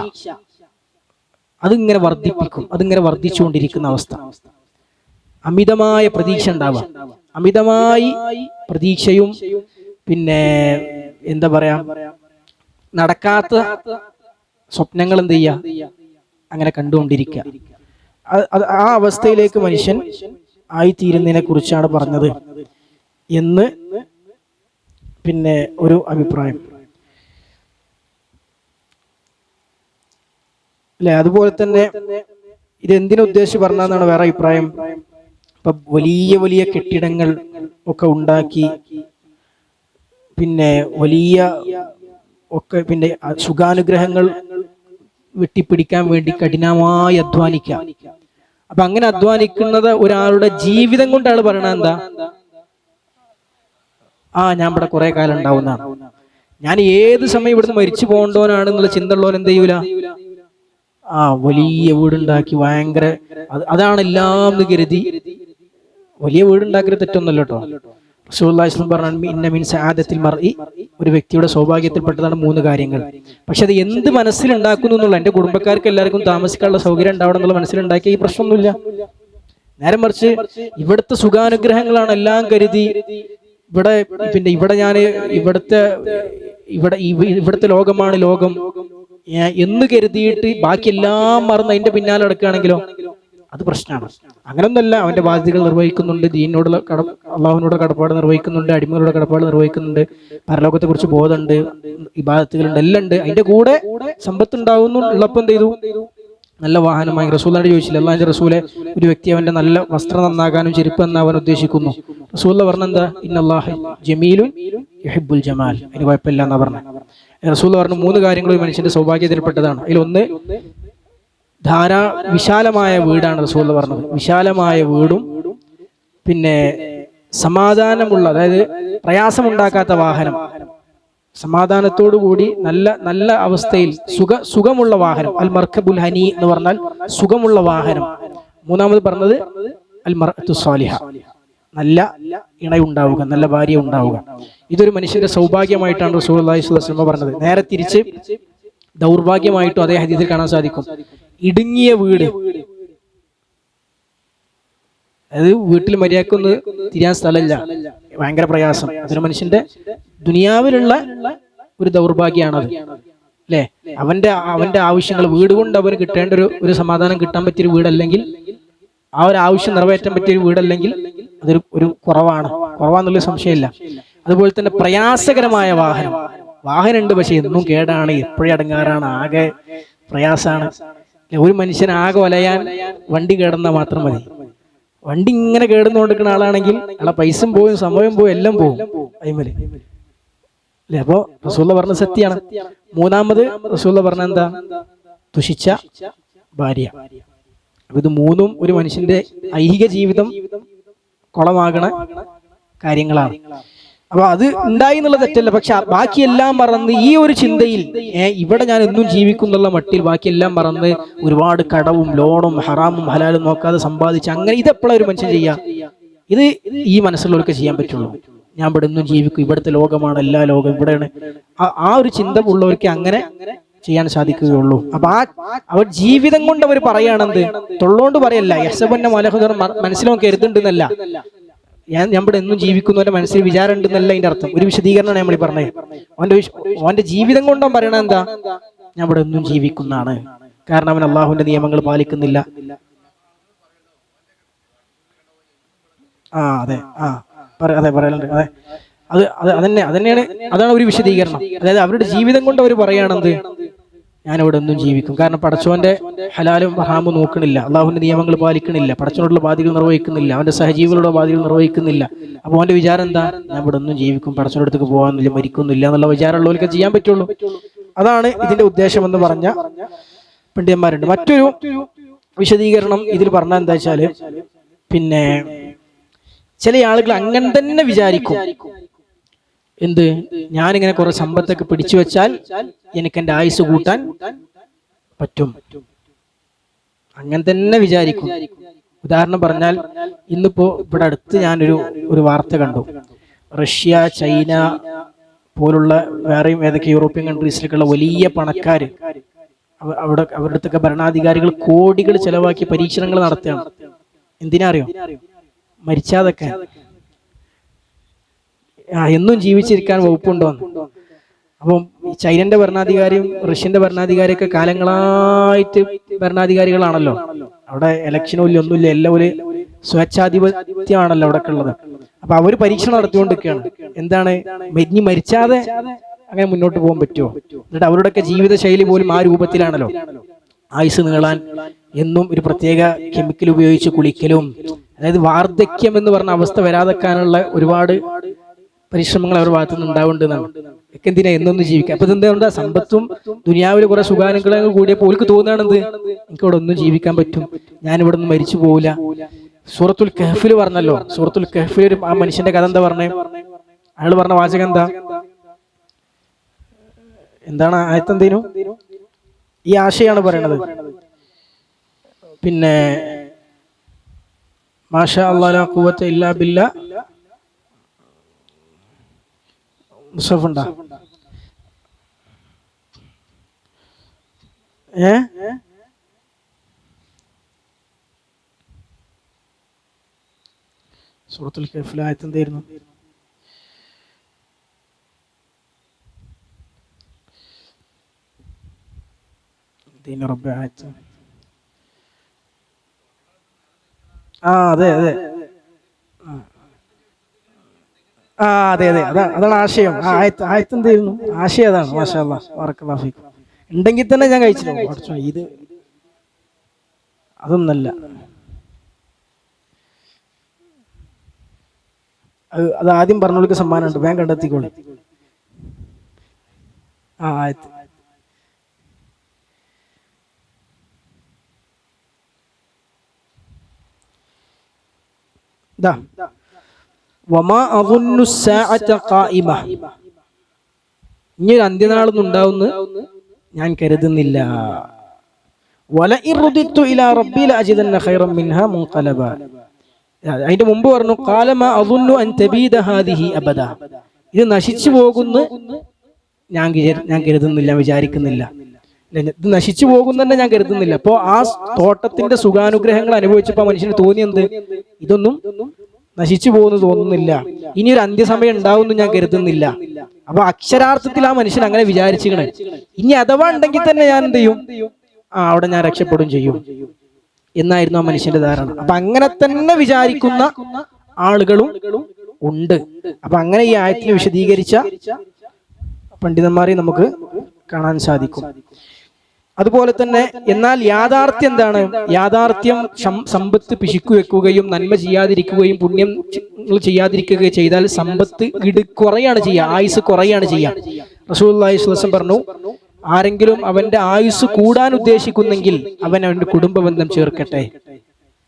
അതിങ്ങനെ വർദ്ധിപ്പിക്കും, അതിങ്ങനെ വർദ്ധിച്ചുകൊണ്ടിരിക്കുന്ന അവസ്ഥ. അമിതമായ പ്രതീക്ഷ ഉണ്ടാവുക. അമിതമായി പ്രതീക്ഷയും പിന്നെ എന്താ പറയാ, നടക്കാത്ത സ്വപ്നങ്ങൾ എന്ത് ചെയ്യുക, അങ്ങനെ കണ്ടുകൊണ്ടിരിക്കുക. ആ അവസ്ഥയിലേക്ക് മനുഷ്യൻ ആയിത്തീരുന്നതിനെ കുറിച്ചാണ് പറഞ്ഞത് എന്ന് പിന്നെ ഒരു അഭിപ്രായം അല്ലെ. അതുപോലെ തന്നെ ഇത് എന്തിനുദ്ദേശിച്ച് പറഞ്ഞാന്നാണ് വേറെ അഭിപ്രായം. ഇപ്പൊ വലിയ വലിയ കെട്ടിടങ്ങൾ ഒക്കെ ഉണ്ടാക്കി പിന്നെ വലിയ ഒക്കെ പിന്നെ സുഖാനുഗ്രഹങ്ങൾ വെട്ടിപ്പിടിക്കാൻ വേണ്ടി കഠിനമായി അധ്വാനിക്കാം. അപ്പൊ അങ്ങനെ അധ്വാനിക്കുന്നത് ഒരാളുടെ ജീവിതം കൊണ്ട് ആള് പറയണത് എന്താ? ഞാൻ ഇവിടെ കുറെ കാലം ഉണ്ടാവുന്നതാണ്, ഞാൻ ഏത് സമയം ഇവിടുന്ന് മരിച്ചു പോകേണ്ടവനാണെന്നുള്ള ചിന്ത ഉള്ളവൻ എന്ത് ചെയ്യൂല? വലിയ വീടുണ്ടാക്കി ഭയങ്കര അതാണ് എല്ലാം എന്ന് കരുതി. വലിയ വീടുണ്ടാക്കിയ തെറ്റൊന്നുമല്ല കേട്ടോ. റസൂലുള്ളാഹി സ്വല്ലല്ലാഹു അലൈഹി വസല്ലം പറഞ്ഞു, ഇന്ന മിൻ സഅദത്തിൽ മർഇ, ഒരു വ്യക്തിയുടെ സൗഭാഗ്യത്തിൽപ്പെട്ടതാണ് 3 കാര്യങ്ങൾ. പക്ഷെ അത് എന്ത് മനസ്സിലുണ്ടാക്കുന്നു എന്നുള്ള, എന്റെ കുടുംബക്കാർക്ക് എല്ലാവർക്കും താമസിക്കാനുള്ള സൗകര്യം ഉണ്ടാവണം എന്നുള്ള മനസ്സിലുണ്ടാക്കിയ ഈ പ്രശ്നമൊന്നുമില്ല. നേരെ മറിച്ച് ഇവിടുത്തെ സുഖാനുഗ്രഹങ്ങളാണ് എല്ലാം കരുതി ഇവിടെ ഞാൻ ഇവിടുത്തെ ലോകമാണ് ലോകം എന്ന് കരുതിയിട്ട് ബാക്കി എല്ലാം മറന്ന് അതിന്റെ പിന്നാലെ നടക്കുകയാണെങ്കിലോ അത് പ്രശ്നമാണ്. അങ്ങനൊന്നല്ല. അവന്റെ ബാധ്യതകൾ നിർവഹിക്കുന്നുണ്ട്, ദീനിനോടുള്ള അള്ളാഹുവിനോട് കടപ്പാട് നിർവഹിക്കുന്നുണ്ട്, അടിമകളുടെ കടപ്പാട് നിർവഹിക്കുന്നുണ്ട്, പരലോകത്തെ കുറിച്ച് ബോധമുണ്ട്, ഇബാദത്തുകളുണ്ട്, എല്ലാം ഉണ്ട്. അതിന്റെ കൂടെ സമ്പത്ത് ഉണ്ടാവുന്നു. ഉള്ളപ്പോൾ എന്ത് ചെയ്തു? നല്ല വാഹനമായി. റസൂലിനോട് ചോദിച്ചില്ല, അള്ളാഹിന്റെ റസൂലെ, ഒരു വ്യക്തി അവന്റെ നല്ല വസ്ത്രം നന്നാകാനും ചെരുപ്പ് നന്നാവാൻ ഉദ്ദേശിക്കുന്നു. റസൂൽ പറഞ്ഞെന്താ? ഇന്നല്ലാഹ ജമീലുൻ യുഹിബ്ബുൽ ജമാൽ, അതിന് കുഴപ്പമില്ല എന്നാ പറഞ്ഞത്. റസൂൽ പറഞ്ഞു 3 കാര്യങ്ങൾ മനുഷ്യന്റെ സൗഭാഗ്യത്തിൽപ്പെട്ടതാണ്. അതിലൊന്ന് വിശാലമായ വീടാണ്. റസൂൽ പറഞ്ഞത് വിശാലമായ വീടും പിന്നെ സമാധാനമുള്ള, അതായത് പ്രയാസമുണ്ടാക്കാത്ത വാഹനം, സമാധാനത്തോടു കൂടി നല്ല അവസ്ഥയിൽ സുഖമുള്ള വാഹനം. അൽ മർക്കബുൽ ഹനി എന്ന് പറഞ്ഞാൽ സുഖമുള്ള വാഹനം. 3ാമത് പറഞ്ഞത് അൽ മർഅത്തു സ്വാലിഹ, നല്ല ഇണയുണ്ടാവുക, നല്ല ഭാര്യ ഉണ്ടാവുക. ഇതൊരു മനുഷ്യന്റെ സൗഭാഗ്യമായിട്ടാണ് റസൂലുള്ളാഹി സ്വല്ലല്ലാഹു അലൈഹി വസല്ലം പറഞ്ഞത്. നേരെ തിരിച്ച് ദൗർഭാഗ്യമായിട്ടും അതേ ഹദീസിൽ കാണാൻ സാധിക്കും. ഇടുങ്ങിയ വീട്, അത് വീട്ടിൽ മര്യാദക്കൊന്ന് തിരിയാൻ സ്ഥലമില്ല, ഭയങ്കര പ്രയാസം. അതൊരു മനുഷ്യന്റെ ദുനിയാവിലുള്ള ഒരു ദൗർഭാഗ്യമാണത് അല്ലെ. അവന്റെ ആവശ്യങ്ങൾ, വീട് കൊണ്ട് അവന് കിട്ടേണ്ട ഒരു സമാധാനം കിട്ടാൻ പറ്റിയൊരു വീടല്ലെങ്കിൽ, ആ ഒരു ആവശ്യം നിറവേറ്റാൻ പറ്റിയൊരു വീടല്ലെങ്കിൽ അതൊരു കുറവാന്നുള്ള സംശയമില്ല. അതുപോലെ തന്നെ പ്രയാസകരമായ വാഹനം ഉണ്ട്, പക്ഷെ എന്നും കേടാണ്, എപ്പോഴും അടങ്ങാറാണ്, ആകെ പ്രയാസാണ്. ഒരു മനുഷ്യൻ ആകെ വലയാൻ വണ്ടി കേടന്നാൽ മാത്രം മതി. വണ്ടി ഇങ്ങനെ കേടുന്നു കൊടുക്കുന്ന ആളാണെങ്കിൽ അയാളെ പൈസയും പോവും, സമയം പോവും, എല്ലാം പോവും അയിമല് അല്ലെ. അപ്പോ റസൂലുള്ള പറഞ്ഞ സത്യമാണ്. 3ാമത് റസൂലുള്ള പറഞ്ഞ എന്താ? തുഷിച്ച ഭാര്യ. അപ്പൊ ഇത് 3ഉം ഒരു മനുഷ്യന്റെ ഐഹിക ജീവിതം കുളമാകണ കാര്യങ്ങളാണ്. അപ്പൊ അത് ഉണ്ടായി എന്നുള്ള തെറ്റല്ല. പക്ഷെ ബാക്കിയെല്ലാം മറന്ന് ഈ ഒരു ചിന്തയിൽ ഇവിടെ ഞാൻ എന്നും ജീവിക്കുന്നുള്ള മട്ടിൽ ബാക്കിയെല്ലാം മറന്ന് ഒരുപാട് കടവും ലോണും ഹറാമും ഹലാലും നോക്കാതെ സമ്പാദിച്ച് അങ്ങനെ ഇതെപ്പോഴാണ് ഒരു മനുഷ്യൻ ചെയ്യാം? ഇത് ഈ മനസ്സിലുള്ളവർക്ക് ചെയ്യാൻ പറ്റുള്ളൂ. ഞാൻ ഇവിടെ എന്നും ജീവിക്കും, ഇവിടുത്തെ ലോകമാണ് എല്ലാ ലോകം, ഇവിടെയാണ്. ആ ഒരു ചിന്ത ഉള്ളവർക്ക് അങ്ങനെ ചെയ്യാൻ സാധിക്കുകയുള്ളൂ. അപ്പൊ അവർ ജീവിതം കൊണ്ട് അവർ പറയാണെന്ത്, തൊള്ളോണ്ട് പറയല്ല. യഹ്സബന്ന മലഹുദർ മനസ്സിലോ കരുതുണ്ടെന്നല്ല, ഞാൻ ഇവിടെ എന്നും ജീവിക്കുന്നവന്റെ മനസ്സിൽ വിചാരം ഉണ്ടെന്നല്ല അതിന്റെ അർത്ഥം. ഒരു വിശദീകരണമാണ് നമ്മൾ പറഞ്ഞത്. അവന്റെ ജീവിതം കൊണ്ടോ പറയണ എന്താ? ഞാൻ ഇവിടെ എന്നും ജീവിക്കുന്നതാണ്, കാരണം അവൻ അള്ളാഹുവിന്റെ നിയമങ്ങൾ പാലിക്കുന്നില്ല. അതെ പറയലുണ്ട്. അതെ അതന്നെയാണ്. അതാണ് ഒരു വിശദീകരണം. അതായത് അവരുടെ ജീവിതം കൊണ്ട് അവർ പറയാണെന്ത്, ഞാനിവിടെ ഒന്നും ജീവിക്കും. കാരണം പടച്ചോന്റെ ഹലാലും ഹറാമും നോക്കണില്ല, അള്ളാഹുവിന്റെ നിയമങ്ങൾ പാലിക്കണില്ല, പടച്ചോനുള്ള ബാധ്യതകൾ നിർവഹിക്കുന്നില്ല, അവന്റെ സഹജീവികളുടെ ബാധ്യതകൾ നിർവഹിക്കുന്നില്ല. അപ്പോൾ അവന്റെ വിചാരം എന്താ? ഞാൻ ഇവിടെ ഒന്നും ജീവിക്കും, പടച്ചോന്റെ അടുത്തേക്ക് പോകാനില്ല, മരിക്കുന്നില്ല എന്നുള്ള വിചാരമുള്ളവർക്ക് ചെയ്യാൻ പറ്റുള്ളൂ. അതാണ് ഇതിന്റെ ഉദ്ദേശം എന്ന് പറഞ്ഞ പണ്ഡിതന്മാരുണ്ട്. മറ്റൊരു വിശദീകരണം ഇതിൽ പറഞ്ഞാൽ എന്താ വെച്ചാല്, പിന്നെ ചില ആളുകൾ അങ്ങനെ തന്നെ വിചാരിക്കും, എന്ത്, ഞാനിങ്ങനെ കുറെ സമ്പത്തൊക്കെ പിടിച്ചു വെച്ചാൽ എനിക്ക് എന്റെ ആയുസ് കൂട്ടാൻ പറ്റും, അങ്ങനെ തന്നെ വിചാരിക്കും. ഉദാഹരണം പറഞ്ഞാൽ, ഇന്നിപ്പോ ഇവിടെ അടുത്ത് ഞാനൊരു വാർത്ത കണ്ടു. റഷ്യ, ചൈന പോലുള്ള വേറെയും ഏതൊക്കെ യൂറോപ്യൻ കൺട്രീസിലേക്കുള്ള വലിയ പണക്കാര് അവരുടെ അടുത്തൊക്കെ ഭരണാധികാരികൾ കോടികൾ ചെലവാക്കി പരീക്ഷണങ്ങൾ നടത്തുകയാണ്. എന്തിനാ അറിയോ? മരിച്ചാതൊക്കെ എന്നും ജീവിച്ചിരിക്കാൻ വകുപ്പുണ്ടോ. അപ്പം ചൈനന്റെ ഭരണാധികാരിയും റഷ്യന്റെ ഭരണാധികാരിയൊക്കെ കാലങ്ങളായിട്ട് ഭരണാധികാരികളാണല്ലോ. അവിടെ ഇലക്ഷനും ഇല്ല, ഒന്നുമില്ല, എല്ലാം ഒരു സ്വേച്ഛാധിപത്യമാണല്ലോ അവിടെ ഉള്ളത്. അപ്പൊ അവര് പരീക്ഷണം നടത്തിക്കൊണ്ടിരിക്കുകയാണ്. എന്താണ്, ഇനി മരിച്ചാതെ അങ്ങനെ മുന്നോട്ട് പോകാൻ പറ്റുമോ? എന്നിട്ട് അവരുടെയൊക്കെ ജീവിത ശൈലി പോലും ആ രൂപത്തിലാണല്ലോ. ആയുസ് നീളാൻ എന്നും ഒരു പ്രത്യേക കെമിക്കൽ ഉപയോഗിച്ച് കുളിക്കലും, അതായത് വാർദ്ധക്യം എന്ന് പറഞ്ഞ അവസ്ഥ വരാതെക്കാനുള്ള ഒരുപാട് പരിശ്രമങ്ങൾ അവരുടെ ഭാഗത്തു നിന്ന് ഉണ്ടാവേണ്ടതാണ്. ഒക്കെ എന്തിനാ എന്നൊന്ന് ജീവിക്കുക. അപ്പൊ ഇതെന്താ, സമ്പത്തും ദുനിയാവിൽ കുറെ സുഖാനുഗ്രഹങ്ങൾ കൂടിയപ്പോൾ ഓർക്ക് തോന്നുകയാണെന്ത്, എനിക്ക് ഇവിടെ ഒന്നും ജീവിക്കാൻ പറ്റും, ഞാനിവിടെ നിന്ന് മരിച്ചു പോവില്ല. സൂറത്തുൽ കഹ്ഫിൽ പറഞ്ഞല്ലോ, സൂറത്തുൽ കഹ്ഫിൽ ആ മനുഷ്യന്റെ കഥ എന്താ പറഞ്ഞേ? അയാൾ പറഞ്ഞ വാചകം എന്താണ് ആയത്തെന്തേനു? ഈ ആശയാണ് പറയണത്. പിന്നെ മാഷാ അല്ലാഹു ലാ ഖുവത ഇല്ലാ ബില്ലാ. മുസഫുണ്ടാ? സൂറത്തുൽ കഹ്ഫിലെ ആയത്ത് എന്തായിരുന്നു? റബ്ബ് ആയത്ത്. അതെ അതെ അതെ അതെ, അതാണ് ആശയം. ആയത്ത് എന്തായിരുന്നു? ആശയം അതാണ്. മാഷാ അല്ലാഹ്, ബറക്കല്ലാഹു ഫീക്കും. ഉണ്ടെങ്കിൽ തന്നെ ഞാൻ കഴിച്ചില്ല. ഇത് അതൊന്നല്ല, അത് ആദ്യം പറഞ്ഞവർക്ക് സമ്മാനമുണ്ട്, വേഗം കണ്ടെത്തിക്കോളി. ആയത്ത് ഇനി അന്ത്യനാളൊന്നും ഉണ്ടാവുന്ന് ഞാൻ കരുതുന്നില്ല. അതിന്റെ മുമ്പ് പറഞ്ഞു, ഇത് നശിച്ചു പോകുന്നു ഞാൻ കരുതുന്നില്ല, വിചാരിക്കുന്നില്ല. ഇത് നശിച്ചു പോകുന്ന തന്നെ ഞാൻ കരുതുന്നില്ല. അപ്പോ ആ തോട്ടത്തിന്റെ സുഖാനുഗ്രഹങ്ങൾ അനുഭവിച്ചപ്പോ മനുഷ്യന് തോന്നിയെന്ത്, ഇതൊന്നും നശിച്ചു പോകുന്നു തോന്നുന്നില്ല, ഇനി ഒരു അന്ത്യസമയം ഉണ്ടാവുമെന്ന് ഞാൻ കരുതുന്നില്ല. അപ്പൊ അക്ഷരാർത്ഥത്തിൽ ആ മനുഷ്യൻ അങ്ങനെ വിചാരിച്ചിക്കണേ. ഇനി അഥവാ ഉണ്ടെങ്കിൽ തന്നെ ഞാൻ എന്ത് ചെയ്യും? അവിടെ ഞാൻ രക്ഷപ്പെടും ചെയ്യും എന്നായിരുന്നു ആ മനുഷ്യന്റെ ധാരണ. അപ്പൊ അങ്ങനെ തന്നെ വിചാരിക്കുന്ന ആളുകളും ഉണ്ട്. അപ്പൊ അങ്ങനെ ഈ ആയത്തിനെ വിശദീകരിച്ച പണ്ഡിതന്മാരെ നമുക്ക് കാണാൻ സാധിക്കും. അതുപോലെ തന്നെ, എന്നാൽ യാഥാർത്ഥ്യം എന്താണ്? യാഥാർത്ഥ്യം സമ്പത്ത് പിശുക്കു വെക്കുകയും നന്മ ചെയ്യാതിരിക്കുകയും പുണ്യം ചെയ്യാതിരിക്കുകയും ചെയ്താൽ സമ്പത്ത് കുറയാണ് ചെയ്യുക, ആയുസ് കുറയാണ് ചെയ്യുക. റസൂലുള്ളാഹി സ്വല്ലല്ലാഹു അലൈഹി വസല്ലം പറഞ്ഞു, ആരെങ്കിലും അവന്റെ ആയുസ് കൂടാൻ ഉദ്ദേശിക്കുന്നെങ്കിൽ അവന്റെ കുടുംബബന്ധം ചേർക്കട്ടെ.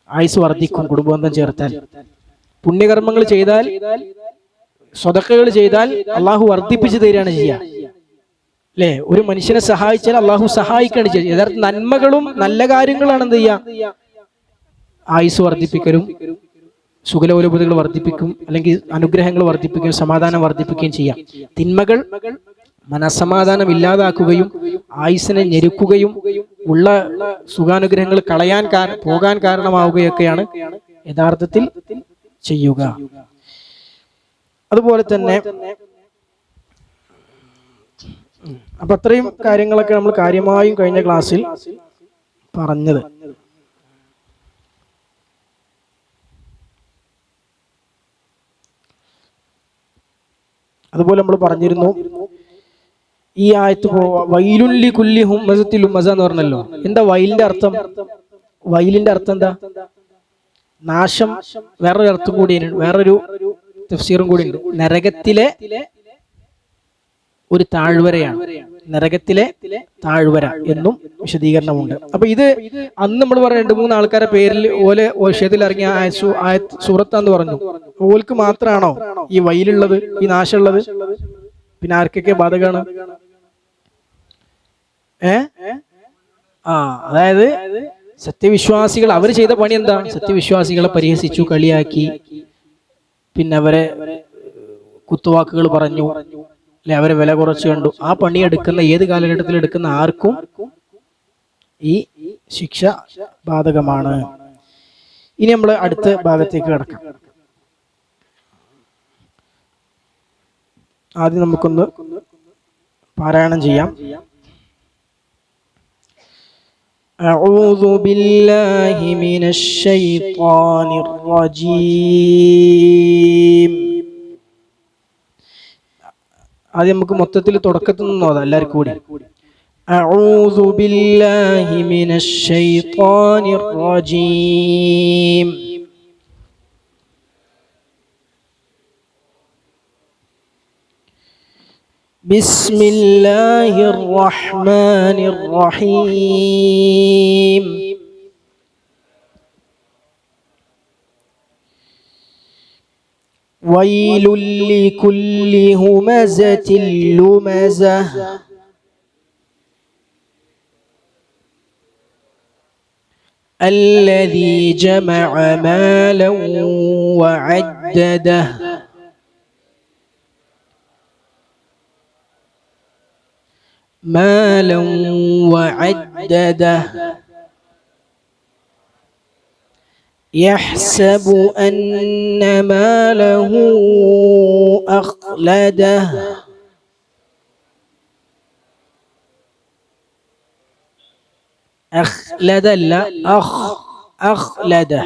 ആയുസ് വർദ്ധിക്കും കുടുംബബന്ധം ചേർത്താൽ. പുണ്യകർമ്മങ്ങൾ ചെയ്താൽ, സ്വതക്കകൾ ചെയ്താൽ അള്ളാഹു വർദ്ധിപ്പിച്ചു തരികയാണ് ചെയ്യുക. അല്ലെ, ഒരു മനുഷ്യനെ സഹായിച്ചാൽ അള്ളാഹു സഹായിക്കുകയാണ് ചെയ്യുക. യഥാർത്ഥ നന്മകളും നല്ല കാര്യങ്ങളാണ് എന്ത് ചെയ്യുക? ആയുസ് വർദ്ധിപ്പിക്കലും സുഖലോലുപതകൾ വർദ്ധിപ്പിക്കും, അല്ലെങ്കിൽ അനുഗ്രഹങ്ങൾ വർദ്ധിപ്പിക്കുകയും സമാധാനം വർദ്ധിപ്പിക്കുകയും ചെയ്യാം. തിന്മകൾ മനസ്സമാധാനം ഇല്ലാതാക്കുകയും ആയുസ്സിനെ ഞെരുക്കുകയും ഉള്ള സുഖാനുഗ്രഹങ്ങൾ പോകാൻ കാരണമാവുകയൊക്കെയാണ് യഥാർത്ഥത്തിൽ ചെയ്യുക. അതുപോലെ തന്നെ അപ്പൊ അത്രയും കാര്യങ്ങളൊക്കെ നമ്മൾ കാര്യമായും കഴിഞ്ഞ ക്ലാസ്സിൽ പറഞ്ഞത്. അതുപോലെ നമ്മൾ പറഞ്ഞിരുന്നു, ഈ ആയത്ത് വൈലുല്ലി കുല്ലി ഹുമസത്തിൽ ഹുമസ എന്ന് പറഞ്ഞല്ലോ. എന്താ വൈലിന്റെ അർത്ഥം? വൈലിന്റെ അർത്ഥം എന്താ? നാശം. വേറൊരു അർത്ഥം കൂടിയാണ്, വേറൊരു തഫ്സീറും കൂടി ഉണ്ട്. നരകത്തിലെ ഒരു താഴ്വരയാണ്, നരകത്തിലെ താഴ്വര എന്നും വിശദീകരണമുണ്ട്. അപ്പൊ ഇത് അന്ന് നമ്മൾ പറഞ്ഞ 2-3 ആൾക്കാരെ പേരിൽ ഓലെ വിഷയത്തിൽ ഇറങ്ങിയ സൂറത്താന്ന് പറഞ്ഞു. ഓൽക്ക് മാത്രമാണോ ഈ വൈലുള്ളത്, ഈ നാശമുള്ളത്? പിന്നെ ആർക്കൊക്കെ ബാധകമാണ്? അതായത് സത്യവിശ്വാസികൾ അവർ ചെയ്ത പണി എന്താ? സത്യവിശ്വാസികളെ പരിഹസിച്ചു, കളിയാക്കി, പിന്നെ അവരെ കുത്തുവാക്കുകൾ പറഞ്ഞു, അല്ലെ, അവരെ വില കുറച്ച് കണ്ടു. ആ പണി എടുക്കുന്ന ഏത് കാലഘട്ടത്തിൽ എടുക്കുന്ന ആർക്കും ഈ ശിക്ഷ ബാധകമാണ്. ഇനി നമ്മൾ അടുത്ത ഭാഗത്തേക്ക് കടക്കാം. ആദ്യം നമുക്കൊന്ന് പാരായണം ചെയ്യാം. അഊദു ബില്ലാഹി മിനശ് ശൈത്വാനിർ റജീം. ആദ്യം നമുക്ക് മൊത്തത്തിൽ തുടക്കത്തിൽ നിന്ന് നോക്കാം എല്ലാവർക്കും കൂടി. അഊദു ബില്ലാഹി മിനശ് ശൈത്വാനിർ റജീം. ബിസ്മില്ലാഹിർ റഹ്മാനിർ റഹീം. വൈലുൽ ലികുല്ലി ഹുമസത്തിൽ ലുമസഹ. الذي جمع مالا وعدده. مالا وعدده. يحسب أن ماله أخلده. أخلد لا أخلده.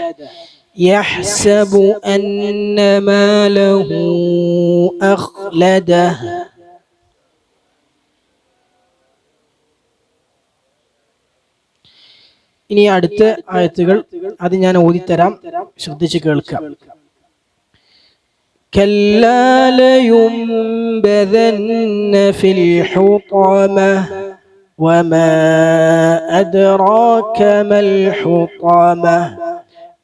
يحسب أن ماله أخلده. ഇനി അടുത്ത ആയത്തുകൾ അത് ഞാൻ ഓതിത്തരാം, ശ്രദ്ധിച്ച് കേൾക്കാം. كلا لينبذن في الحطمة وما أدراك ما الحطمة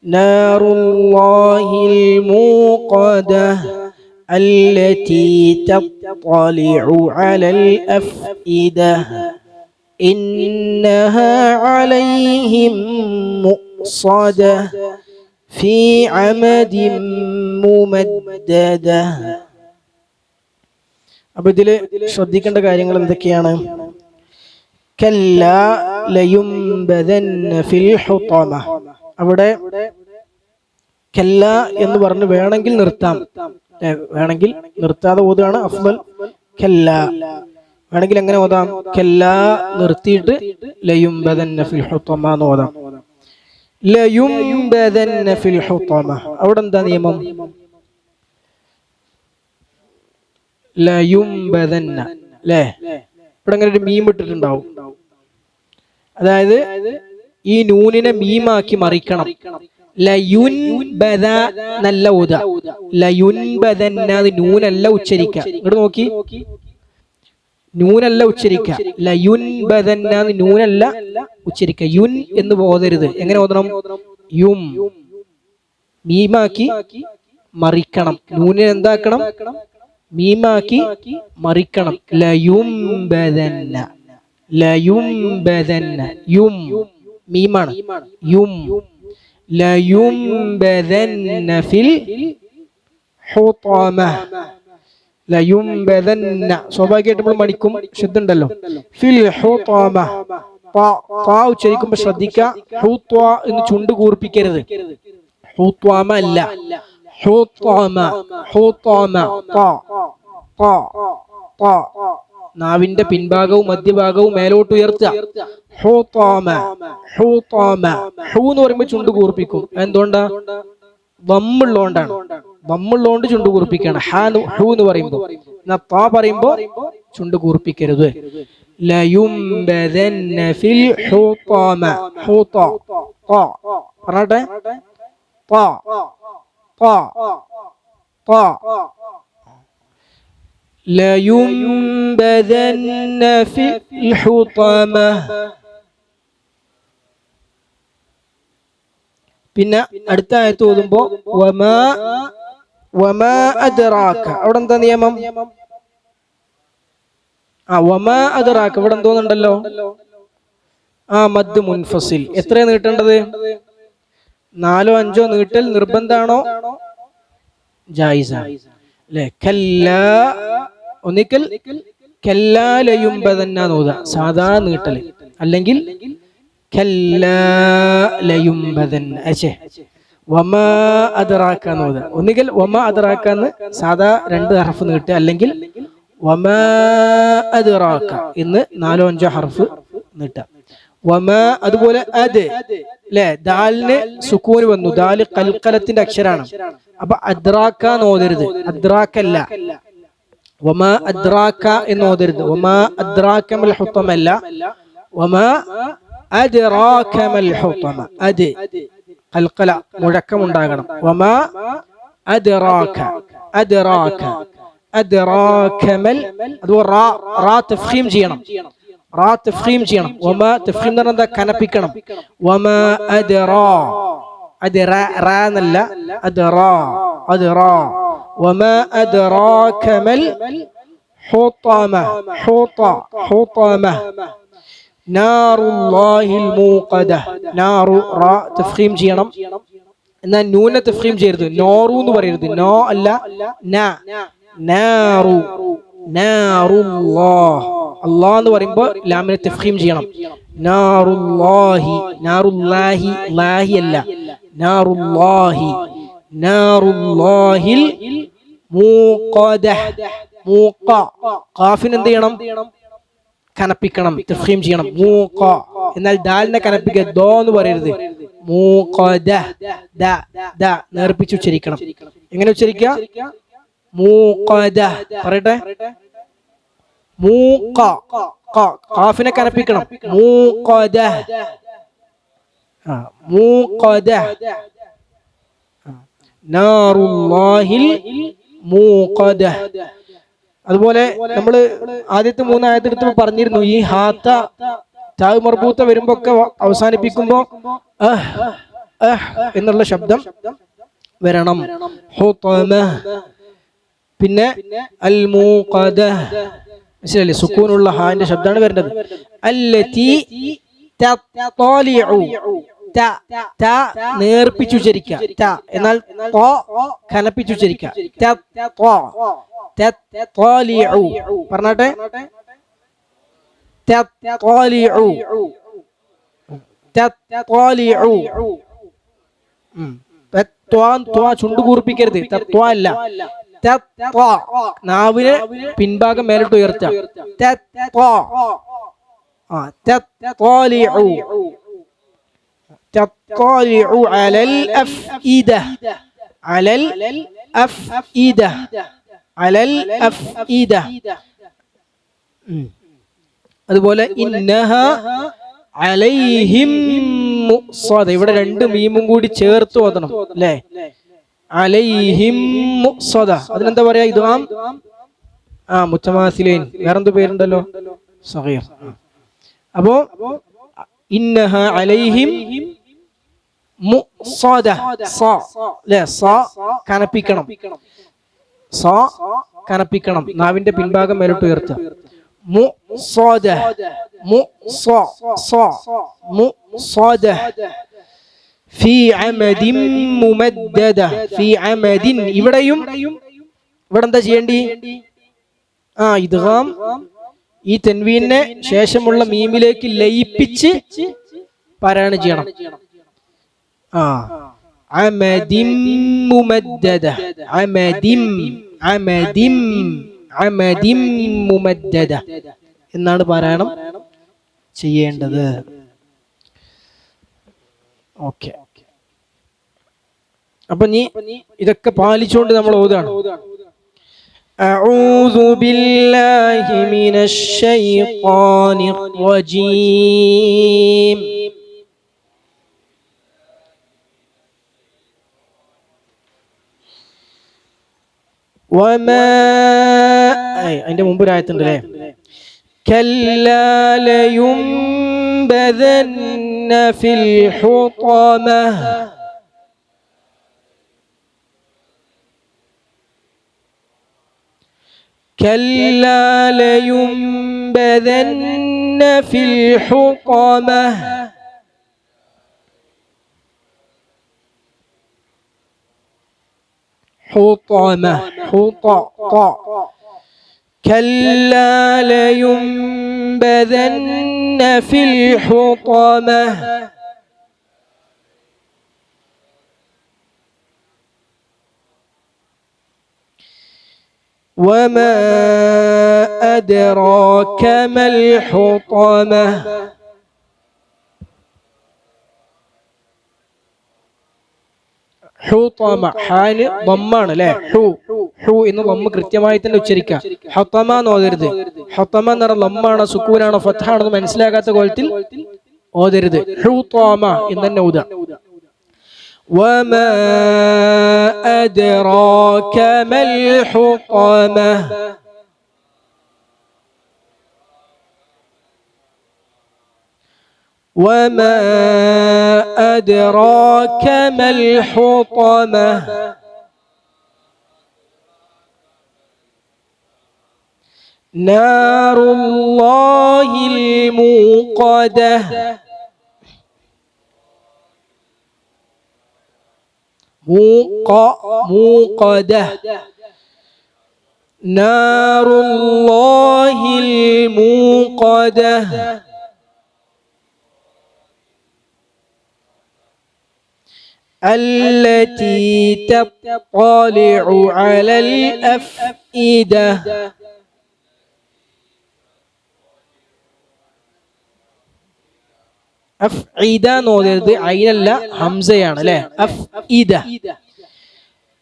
نار الله الموقدة التي تطلع على الأفئدة إنها عليهم مؤصدة في عمد ممددة. അപ്പോൾ ഇതിൽ ശ്രദ്ധിക്കേണ്ട കാര്യങ്ങൾ എന്തൊക്കെയാണ്? കല്ലാ ലയുംബദന്ന ഫിൽ ഹുതമ. അവിടെ കല്ലാ എന്ന് പറഞ്ഞ് വേണമെങ്കിൽ നിർത്താം, വേണമെങ്കിൽ നിർത്താതെ ഓതുകയാണ് അഫ്ളൽ. കല്ലാ വേണമെങ്കിൽ എങ്ങനെ ഓതാം? കല്ലാ നിർത്തിയിട്ട് ലയുംബദന്ന ഫിൽ ഹുതമ എന്ന് ഓതാം. ലയുംബദന്ന ഫിൽ ഹുതമ, അവിടെ എന്താ നിയമം? ലയുംബദന്ന അല്ലേ? ഇവിടെ അങ്ങനെ ഒരു മീം ഇട്ടിട്ടുണ്ടാവും. അതായത് ഈ നൂനിനെ മീമാക്കി മറിക്കണം. ലയുൻബദ നല്ല ഓത. ലയുൻബദന്ന നൂനല്ല ഉച്ചരിക്കുക. ഇങ്ങോട്ട് നോക്കി, നൂനല്ല ഉച്ചരിക്കുക. ലയുൻബദന്ന നൂനല്ല ഉച്ചരിക്കുക. യുൻ എന്ന് ഓതരുത്. എങ്ങനെ ഓതണം? യും. മീമാക്കി മറിക്കണം. നൂനിനെ എന്താക്കണം? മീമാക്കി മറിക്കണം. ലയുംബദന്ന ലയുംബദന്ന. യും മീമാണ്. യും. ലയുംബദന്ന ഫിൽ ഹുതമ. ലയുംബദന്ന സ്വാഭാവികമായിട്ട് നമ്മൾ മണിക്കും, ശുദ്ധുണ്ടല്ലോ. ഫിൽ ഹുതമ ഉച്ചരിക്കുമ്പോ ശ്രദ്ധിക്കുക. ഹുത്വ എന്ന് ചുണ്ട് കൂർപ്പിക്കരുത്. ഹുത്വമ അല്ല, ഹുതമ. ഹുതമ നാവിന്റെ പിൻഭാഗവും മധ്യഭാഗവും മേലോട്ട് ഉയർത്തുക. ഹുതമ ഹുതമ. ഹു എന്ന് പറയുമ്പോ ചുണ്ട് കൂർപ്പിക്കും. എന്തുകൊണ്ടാ? വമ്മുള്ളോണ്ടാണ്. വമ്മുള്ളോണ്ട് ചുണ്ട് കൂർപ്പിക്കാണ്. ഹു എന്ന് പറയുമ്പോ. താ പറയുമ്പോ ചുണ്ട് കൂർപ്പിക്കരുത്. ലയുംബദന്ന ഫിൽ ഹുതമ. ഹുത ത പറഞ്ഞട്ടെ. ത ത ത ലയുംബദന്ന ഫിൽ ഹുതമ. പിന്നെ അടുത്ത ആയത്ത് ഓതുമ്പോ വമാ അദ്റാക, അവിടെ എന്താ നിയമം? വമാ അദ്റാക ഇവിടെ എന്തോന്നുണ്ടല്ലോ, മദ് മുൻഫസിൽ. എത്രയാ നീട്ടേണ്ടത്? 4 or 5 നീട്ടൽ നിർബന്ധാണോ ജായിസാണ് അല്ലെ? കല്ലാ ഒന്നിക്കൽ കല്ലാ ലയുംബദന്ന നോദ സാധാ നീട്ടൽ, അല്ലെങ്കിൽ കല്ലാ ലയുംബദന്ന. വമാ അദ്റാക നോദ, ഒന്നുകിൽ വമാ അദ്റാക എന്ന് സാധാ 2 ഹർഫ് നീട്ടുക, അല്ലെങ്കിൽ വമാ അദ്റാക എന്ന് 4 or 5 ഹർഫ് നീട്ടുക. വമാ അതുപോലെ അദ് അല്ലെ, ദാലിന് സുക്കൂന് വന്നു, ദാല് കൽക്കലത്തിന്റെ അക്ഷരാണ്. അപ്പൊ അദ്റാക എന്ന് ഓതരുത്, അദ്റാകല്ല. വമാ അദ്റാക എന്ന് ഓതരുത്. വമാ അദ്റാക മൽ ഹുതമ അല്ല, വമാ അദ്റാക മൽ ഹുതമ. അത് കൽക്കല മുഴക്കമുണ്ടാകണം. വമാ അദ്റാക അദ്റാക അദ്റാക മൽ, അതുപോലെ റാ തഫ്ഖീം ചെയ്യണം, റാ തഫ്ഖീം ചെയ്യണം. വമാ തഫ്ഖീം എന്ന് പറഞ്ഞാൽ കനപ്പിക്കണം. വമാ അദ്റാ, അത് റാ എന്നല്ല, അദ്റാ അദ്റാ. വമാ അദ്റാക മൽ ഹുതമ. ഹുതമ നാറുല്ലാഹിൽ മൂഖദ. നാറു റാ തഫ്ഖീം ചെയ്യണം, എന്നാൽ നൂനെ തഫ്ഖീം ചെയ്യരുത്. നോറു എന്ന് പറയരുത്, നോ അല്ല നാ. നാറു നാറുല്ലാഹ്, അല്ലാഹ് എന്ന് പറയുമ്പോ ലാമിനെ തഫ്ഖീം ചെയ്യണം. നാറുല്ലാഹി, നാറുല്ലാഹി ലാഹി അല്ല, നാറുല്ലാഹി. നാറുല്ലാഹിൽ മൂഖദ. മൂഖ ഖാഫിന് എന്ത് ചെയ്യണം? കനപ്പിക്കണം, തഫ്ഖീം ചെയ്യണം. മൂഖ. എന്നാൽ ദാലിനെ കനപ്പിക്കുക, ദോ എന്ന് പറയരുത്. മൂഖദ, ദ ദ നേർപ്പിച്ച് ഉച്ചരിക്കണം. എങ്ങനെ ഉച്ചരിക്കുക? മൂഖദ. പറയട്ടെ. മൂഖ, ഖാഫിനെ കനപ്പിക്കണം. മൂഖദ, മൂഖദ. നാറുല്ലാഹിൽ മൂഖദ. അതുപോലെ നമ്മള് ആദ്യത്തെ 3 ആയത്തെടുത്ത് പറഞ്ഞിരുന്നു, ഈ ഹാത്ത താ മർബൂത്ത വരുമ്പോ ഒക്കെ അവസാനിപ്പിക്കുമ്പോ എന്നുള്ള ശബ്ദം വരണം. ഹുതമ. പിന്നെ അൽ മൂഖദ, മനസ്സിലല്ലേ? സുക്കൂനുള്ള ഹാന്റെ ശബ്ദമാണ് വരേണ്ടത്. അല്ലതി തത്വാലിഉ, ത ത നേർപ്പിച്ചുച്ചരിക്കുക, ത. എന്നാൽ ത കനപ്പിച്ചുച്ചരിക്കുക. തത്വാലിഉ പറഞ്ഞാട്ടെ. തത്വാലിഉ തത്വാലിഉ. ചുണ്ട് കൂർപ്പിക്കരുത്, തത്വ അല്ല. നാവിനെ പിൻഭാഗം മേലോട്ട് ഉയർത്തുക. തത്വാലിഉ തത്വാലിഉ അലൽ അഫ്ഇദ. അലൽ അഫ്ഇദ. അലൽ അഫ്ഇദ. അതുപോലെ ഇന്നഹ അലൈഹിം മുഖ്സദ. ഇവിടെ 2 മീമും കൂടി ചേർത്ത് ഓതണം അല്ലേ? അലൈഹിം മുഖ്സദ. അതിനെന്താ പറയാ? ഇദ്ഗാം മുത്തമാസിലൈൻ. വേറെന്ത് പേരുണ്ടല്ലോ, സഗീർ. അപ്പോ ഇന്നഹ അലൈഹിം മുഖ്സദ. സ അല്ലേ? സ കനപ്പിക്കണം, സ കനപ്പിക്കണം. നാവിന്റെ പിൻഭാഗം മേലോട്ട് ഉയർത്തുക. മുഖ്സദ മുഖ്സദ. ഫീ അമദിൻ മുമദ്ദദ. ഫീ അമദിൻ. ഇവിടെയും ഇവിടെ എന്താ ചെയ്യേണ്ടി? ഇദ്ഗാം ഈ തൻവീനെ ശേഷമുള്ള മീമിലേക്ക് ലയിപ്പിച്ച് പാരായണം ചെയ്യണം. അമദിൻ മുമദ്ദദ. അമദിൻ അമദിൻ അമദിൻ മുമദ്ദദ എന്നാണ് പാരായണം ചെയ്യേണ്ടത്. ഓക്കെ. അപ്പൊ നീ ഇതൊക്കെ പാലിച്ചുകൊണ്ട് നമ്മൾ ഓതാണ്. أعوذ بالله من الشيطان الرجيم وما അതിന്റെ മുമ്പ് ഒരു ആയത്തുണ്ടല്ലേ كلا لينبذن في الحطمة كلا لينبذن في الحطمة حطمة كلا لينبذن في الحطمة وما أدراك ما الحطمة ഹുതമ ഹാന് ദമ്മാണ് അല്ലേ ഹു എന്ന് ദമ്മ കൃത്യമായി തന്നെ ഉച്ചരിക്കാം ഹതമ എന്ന് ഓതരുത് ഹതമ എന്ന് പറഞ്ഞ ദമ്മാണോ സുക്കൂനാണോ ഫത്ഹാണെന്ന് മനസ്സിലാകാത്ത കോലത്തിൽ ഓതരുത് ഹുതമ എന്ന് തന്നെ ഓതാ وما أدراك ما الحطمة وما أدراك ما الحطمة نار الله الموقدة موقدة نار الله الموقدة التي تطلع على الأفئدة أفئدة نودرد عين لا همزة يعني لا أفئدة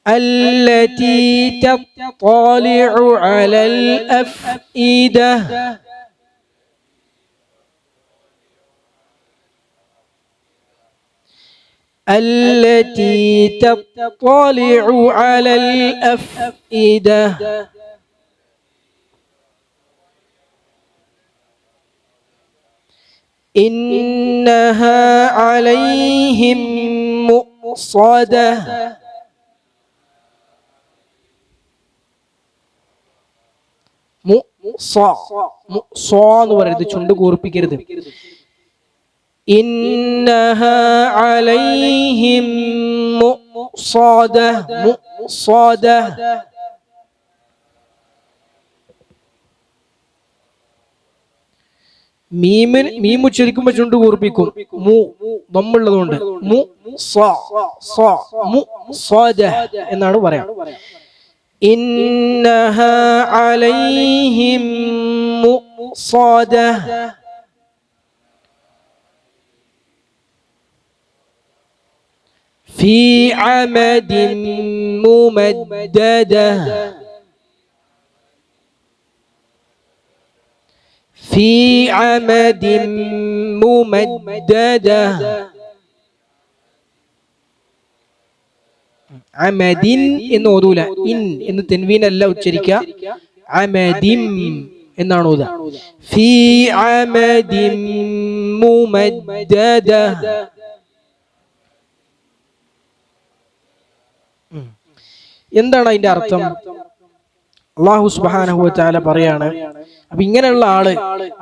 التي تطلع على الأفئدة التي تطلع على الأفئدة إنها عليهم مؤصدة എന്ന് പറയുന്നത് ചുണ്ട് കൂർപ്പിക്കരുത് إنها عليهم مؤصدة മീം ഉച്ചരിക്കുമ്പോൾ ചുണ്ട് കൂർപ്പിക്കും മു ദമ്മുള്ളതുകൊണ്ട് എന്നാണ് പറയാം إنها عليهم مؤصدة في عمد ممددة في عمد ممددة عمد എന്ന് ഓതൂല ഇൻ എന്ന് തൻവീൻ അല്ല ഉച്ചരിക്കുക അമദിം എന്നാണ് ഓതുക في عمد ممددة എന്താണ് അതിന്റെ അർത്ഥം? അല്ലാഹു സുബ്ഹാനഹു വ തആല പറയാണ്, അപ്പൊ ഇങ്ങനെയുള്ള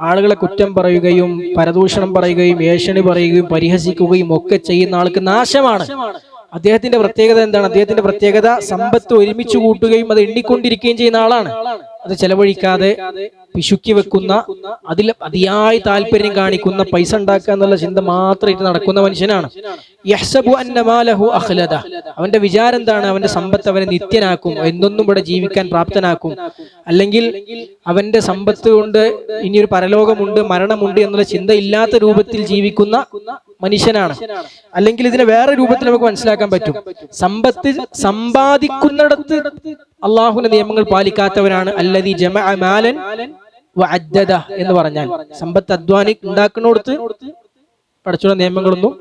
ആളുകളെ കുറ്റം പറയുകയും പരദൂഷണം പറയുകയും ഏഷണി പറയുകയും പരിഹസിക്കുകയും ഒക്കെ ചെയ്യുന്ന ആൾക്ക് നാശമാണ്. അദ്ദേഹത്തിന്റെ പ്രത്യേകത എന്താണ്? അദ്ദേഹത്തിന്റെ പ്രത്യേകത സമ്പത്ത് ഒരുമിച്ച് കൂട്ടുകയും അത് എണ്ണിക്കൊണ്ടിരിക്കുകയും ചെയ്യുന്ന ആളാണ്. അത് ചെലവഴിക്കാതെ പിശുക്കി വെക്കുന്ന അതിൽ അതിയായ താല്പര്യം കാണിക്കുന്ന പൈസ ഉണ്ടാക്കുക എന്നുള്ള ചിന്ത മാത്രമായിട്ട് നടക്കുന്ന മനുഷ്യനാണ്. യഹ്സബു അന്ന മാലഹു അഖ്ലദ, അവന്റെ വിചാരം എന്താണ്? അവന്റെ സമ്പത്ത് അവനെ നിത്യനാക്കും, എന്നൊന്നും ഇവിടെ ജീവിക്കാൻ പ്രാപ്തനാക്കും. അല്ലെങ്കിൽ അവന്റെ സമ്പത്ത് കൊണ്ട് ഇനിയൊരു പരലോകമുണ്ട്, മരണമുണ്ട് എന്നുള്ള ചിന്ത ഇല്ലാത്ത രൂപത്തിൽ ജീവിക്കുന്ന മനുഷ്യനാണ്. അല്ലെങ്കിൽ ഇതിനെ വേറെ രൂപത്തിൽ നമുക്ക് മനസ്സിലാക്കാൻ പറ്റും, സമ്പത്ത് സമ്പാദിക്കുന്നിടത്ത് അള്ളാഹുവിന്റെ നിയമങ്ങൾ പാലിക്കാത്തവരാണ് അല്ലദീ ജമഅ മാലൻ വഅദ്ദദ എന്ന് പറഞ്ഞാൽ. സമ്പത്ത് ഉണ്ടാക്കുന്നിടത്ത് പടച്ചുള്ള നിയമങ്ങളൊന്നും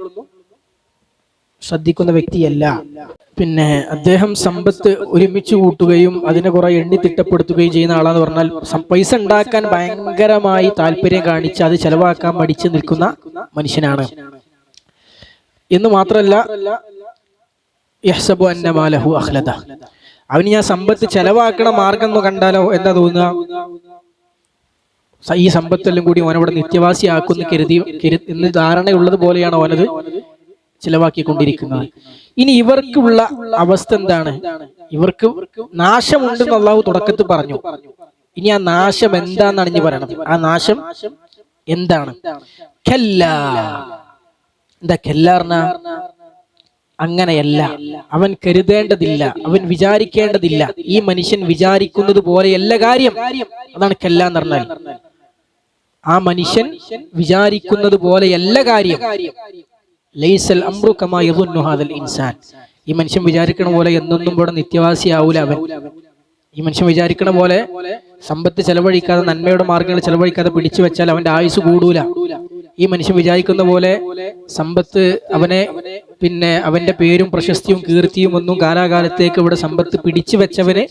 ശ്രദ്ധിക്കുന്ന വ്യക്തിയല്ല. പിന്നെ അദ്ദേഹം സമ്പത്ത് ഒരുമിച്ച് കൂട്ടുകയും അതിനെ കുറെ എണ്ണി തിട്ടപ്പെടുത്തുകയും ചെയ്യുന്ന ആളാന്ന് പറഞ്ഞാൽ പൈസ ഉണ്ടാക്കാൻ ഭയങ്കരമായി താല്പര്യം കാണിച്ച് അത് ചെലവാക്കാൻ മടിച്ചു നിൽക്കുന്ന മനുഷ്യനാണ് എന്ന് മാത്രമല്ല, യഹ്സബു അന്ന മാലഹു അഖ്ലദ, അവന് ഞാൻ സമ്പത്ത് ചെലവാക്കണ മാർഗം എന്ന് കണ്ടാലോ എന്താ തോന്നുക? ഈ സമ്പത്തെല്ലാം കൂടി ഓനവിടെ നിത്യവാസിയാക്കുന്ന എന്ന് ധാരണയുള്ളത് പോലെയാണ് ഓനത് ചിലവാക്കിക്കൊണ്ടിരിക്കുന്നത്. ഇനി ഇവർക്കുള്ള അവസ്ഥ എന്താണ്? ഇവർക്ക് നാശമുണ്ടെന്ന് അള്ളാഹു തുടക്കത്തിൽ പറഞ്ഞു. ഇനി ആ നാശം എന്താന്നാണ് ഇനി പറയണത്. ആ നാശം എന്താണ്? ഖല്ലാ. എന്താ ഖല്ലാർന? അങ്ങനെയല്ല, അവൻ കരുതേണ്ടതില്ല, അവൻ വിചാരിക്കേണ്ടതില്ല, ഈ മനുഷ്യൻ വിചാരിക്കുന്നത് പോലെയല്ല കാര്യം. അതാണ് ഖല്ലാ എന്ന് പറഞ്ഞാൽ. ആ മനുഷ്യൻ വിചാരിക്കുന്നത് പോലെയല്ല കാര്യം. ലൈസൽ അംറു കമാ യظുന്നു ഹാദൽ ഇൻസാൻ. ഈ മനുഷ്യൻ വിചാരിക്കണ പോലെ എന്നൊന്നും ഇവിടെ നിത്യവാസിയാവൂല അവൻ. ഈ മനുഷ്യൻ വിചാരിക്കണ പോലെ സമ്പത്ത് ചെലവഴിക്കാതെ, നന്മയുടെ മാർഗങ്ങൾ ചെലവഴിക്കാതെ പിടിച്ചു വെച്ചാൽ അവന്റെ ആയുസ് കൂടൂല. ഈ മനുഷ്യൻ വിചാരിക്കുന്ന പോലെ സമ്പത്ത് പിന്നെ അവന്റെ പേരും പ്രശസ്തിയും കീർത്തിയും ഒന്നും കാലാകാലത്തേക്ക് ഇവിടെ സമ്പത്ത് പിടിച്ചു വെച്ചവന്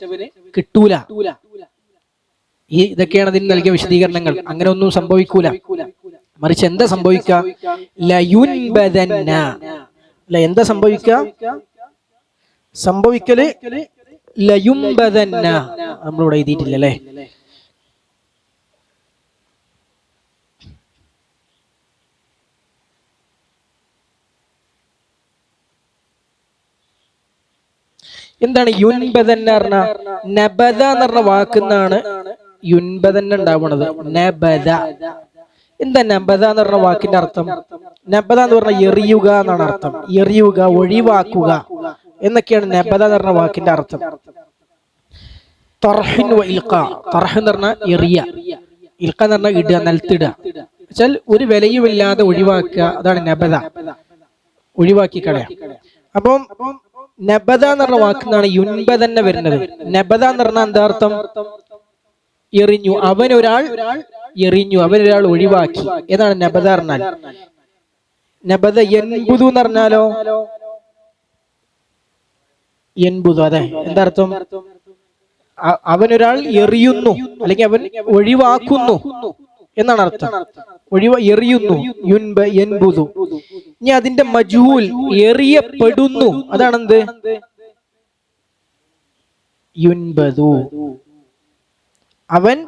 കിട്ടൂല. ഇതൊക്കെയാണ് അതിന് നൽകിയ വിശദീകരണങ്ങൾ. അങ്ങനെ ഒന്നും സംഭവിക്കൂല. മറിച്ച് എന്താ സംഭവിക്കുക? എന്താ സംഭവിക്കല്? ലയുംബദന്ന. നമ്മളിവിടെ എഴുതിയിട്ടില്ലല്ലേ? എന്താണ് യുൻബദന്ന പറഞ്ഞ? നബദ എന്ന് പറഞ്ഞ വാക്കുന്നാണ് യുൻബദന്ന ഉണ്ടാവുന്നത്. നബദ. എന്താ നബദ എന്ന് പറഞ്ഞ വാക്കിന്റെ അർത്ഥം? നബദ എന്ന് പറഞ്ഞ എറിയുക എന്നാണ് അർത്ഥം. എറിയുക, ഒഴിവാക്കുക എന്നൊക്കെയാണ് നബദ എന്ന് പറഞ്ഞ വാക്കിന്റെ അർത്ഥം. തർഹിൻ വ ഇൽഖ. തർഹ് എന്ന് പറഞ്ഞ എറിയ, ഇൽഖ എന്ന് പറഞ്ഞ ഇടുക, നിലത്തിടുക. വെച്ചാൽ ഒരു വിലയുമില്ലാതെ ഒഴിവാക്കുക. അതാണ് നബദ, ഒഴിവാക്കി കളയാ. അപ്പം നബദ എന്ന് പറഞ്ഞ വാക്കിനാണ് യുൻബദന്ന വരുന്നത്. നബദ എന്ന് പറഞ്ഞാൽ എന്താ അർത്ഥം? എറിഞ്ഞു, അവനൊരാൾ എറിഞ്ഞു, അവനൊരാൾ ഒഴിവാക്കി. ഏതാണ് നബദ പറഞ്ഞാൽ? നബദ യൻബുദു എന്ന് പറഞ്ഞാലോ? യൻബുദു, അതെ. എന്താ അർത്ഥം? അവനൊരാൾ എറിയുന്നു, അല്ലെങ്കിൽ അവൻ ഒഴിവാക്കുന്നു എന്നാണ് അർത്ഥം. എറിയുന്നു, യൻബുദു. ഇനി അതിന്റെ മജ്ഹൂൽ എറിയപ്പെടുന്നു, അതാണെന്ത്? യുൻബദു. അവൻ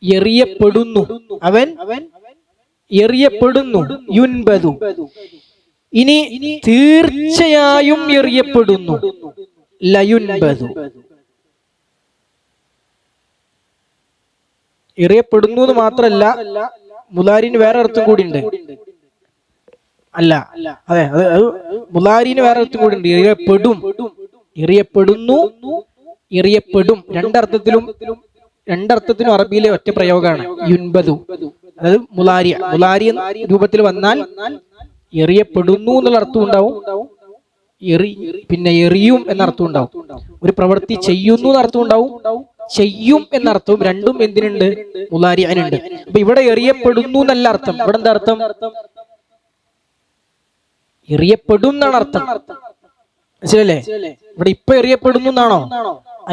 എറിയപ്പെടുന്നു, അവൻ എറിയപ്പെടുന്നു. യുൻബദു. ഇനി തീർച്ചയായും എറിയപ്പെടുന്നു. ലയുൻബദു. എറിയപ്പെടുന്നു എന്ന് മാത്രല്ല, മുലാരിന് വേറെ അർത്ഥം കൂടി ഉണ്ട്. അല്ല, അതെ, അത് മുലാരിന് വേറെ അർത്ഥം കൂടി ഉണ്ട്. എറിയപ്പെടും, എറിയപ്പെടുന്നു, എറിയപ്പെടും. രണ്ടർത്ഥത്തിനും അറബിയിലെ ഒറ്റ പ്രയോഗമാണ് യുൻബദു. അതായത് മുലാരി രൂപത്തിൽ വന്നാൽ എറിയപ്പെടുന്നു എന്നുള്ള അർത്ഥം ഉണ്ടാവും, പിന്നെ എറിയും എന്ന അർത്ഥം ഉണ്ടാവും. ഒരു പ്രവൃത്തി ചെയ്യുന്നു എന്ന അർത്ഥം ഉണ്ടാവും, ചെയ്യും എന്ന അർത്ഥവും. രണ്ടും എന്തിനുണ്ട്? മുലാരി അതിനുണ്ട്. അപ്പൊ ഇവിടെ എറിയപ്പെടുന്നു എന്നല്ല അർത്ഥം. ഇവിടെ എന്താ അർത്ഥം? എറിയപ്പെടും എന്നാണ് അർത്ഥം. മനസ്സിലല്ലേ? ഇവിടെ ഇപ്പൊ എറിയപ്പെടുന്നു എന്നാണോ?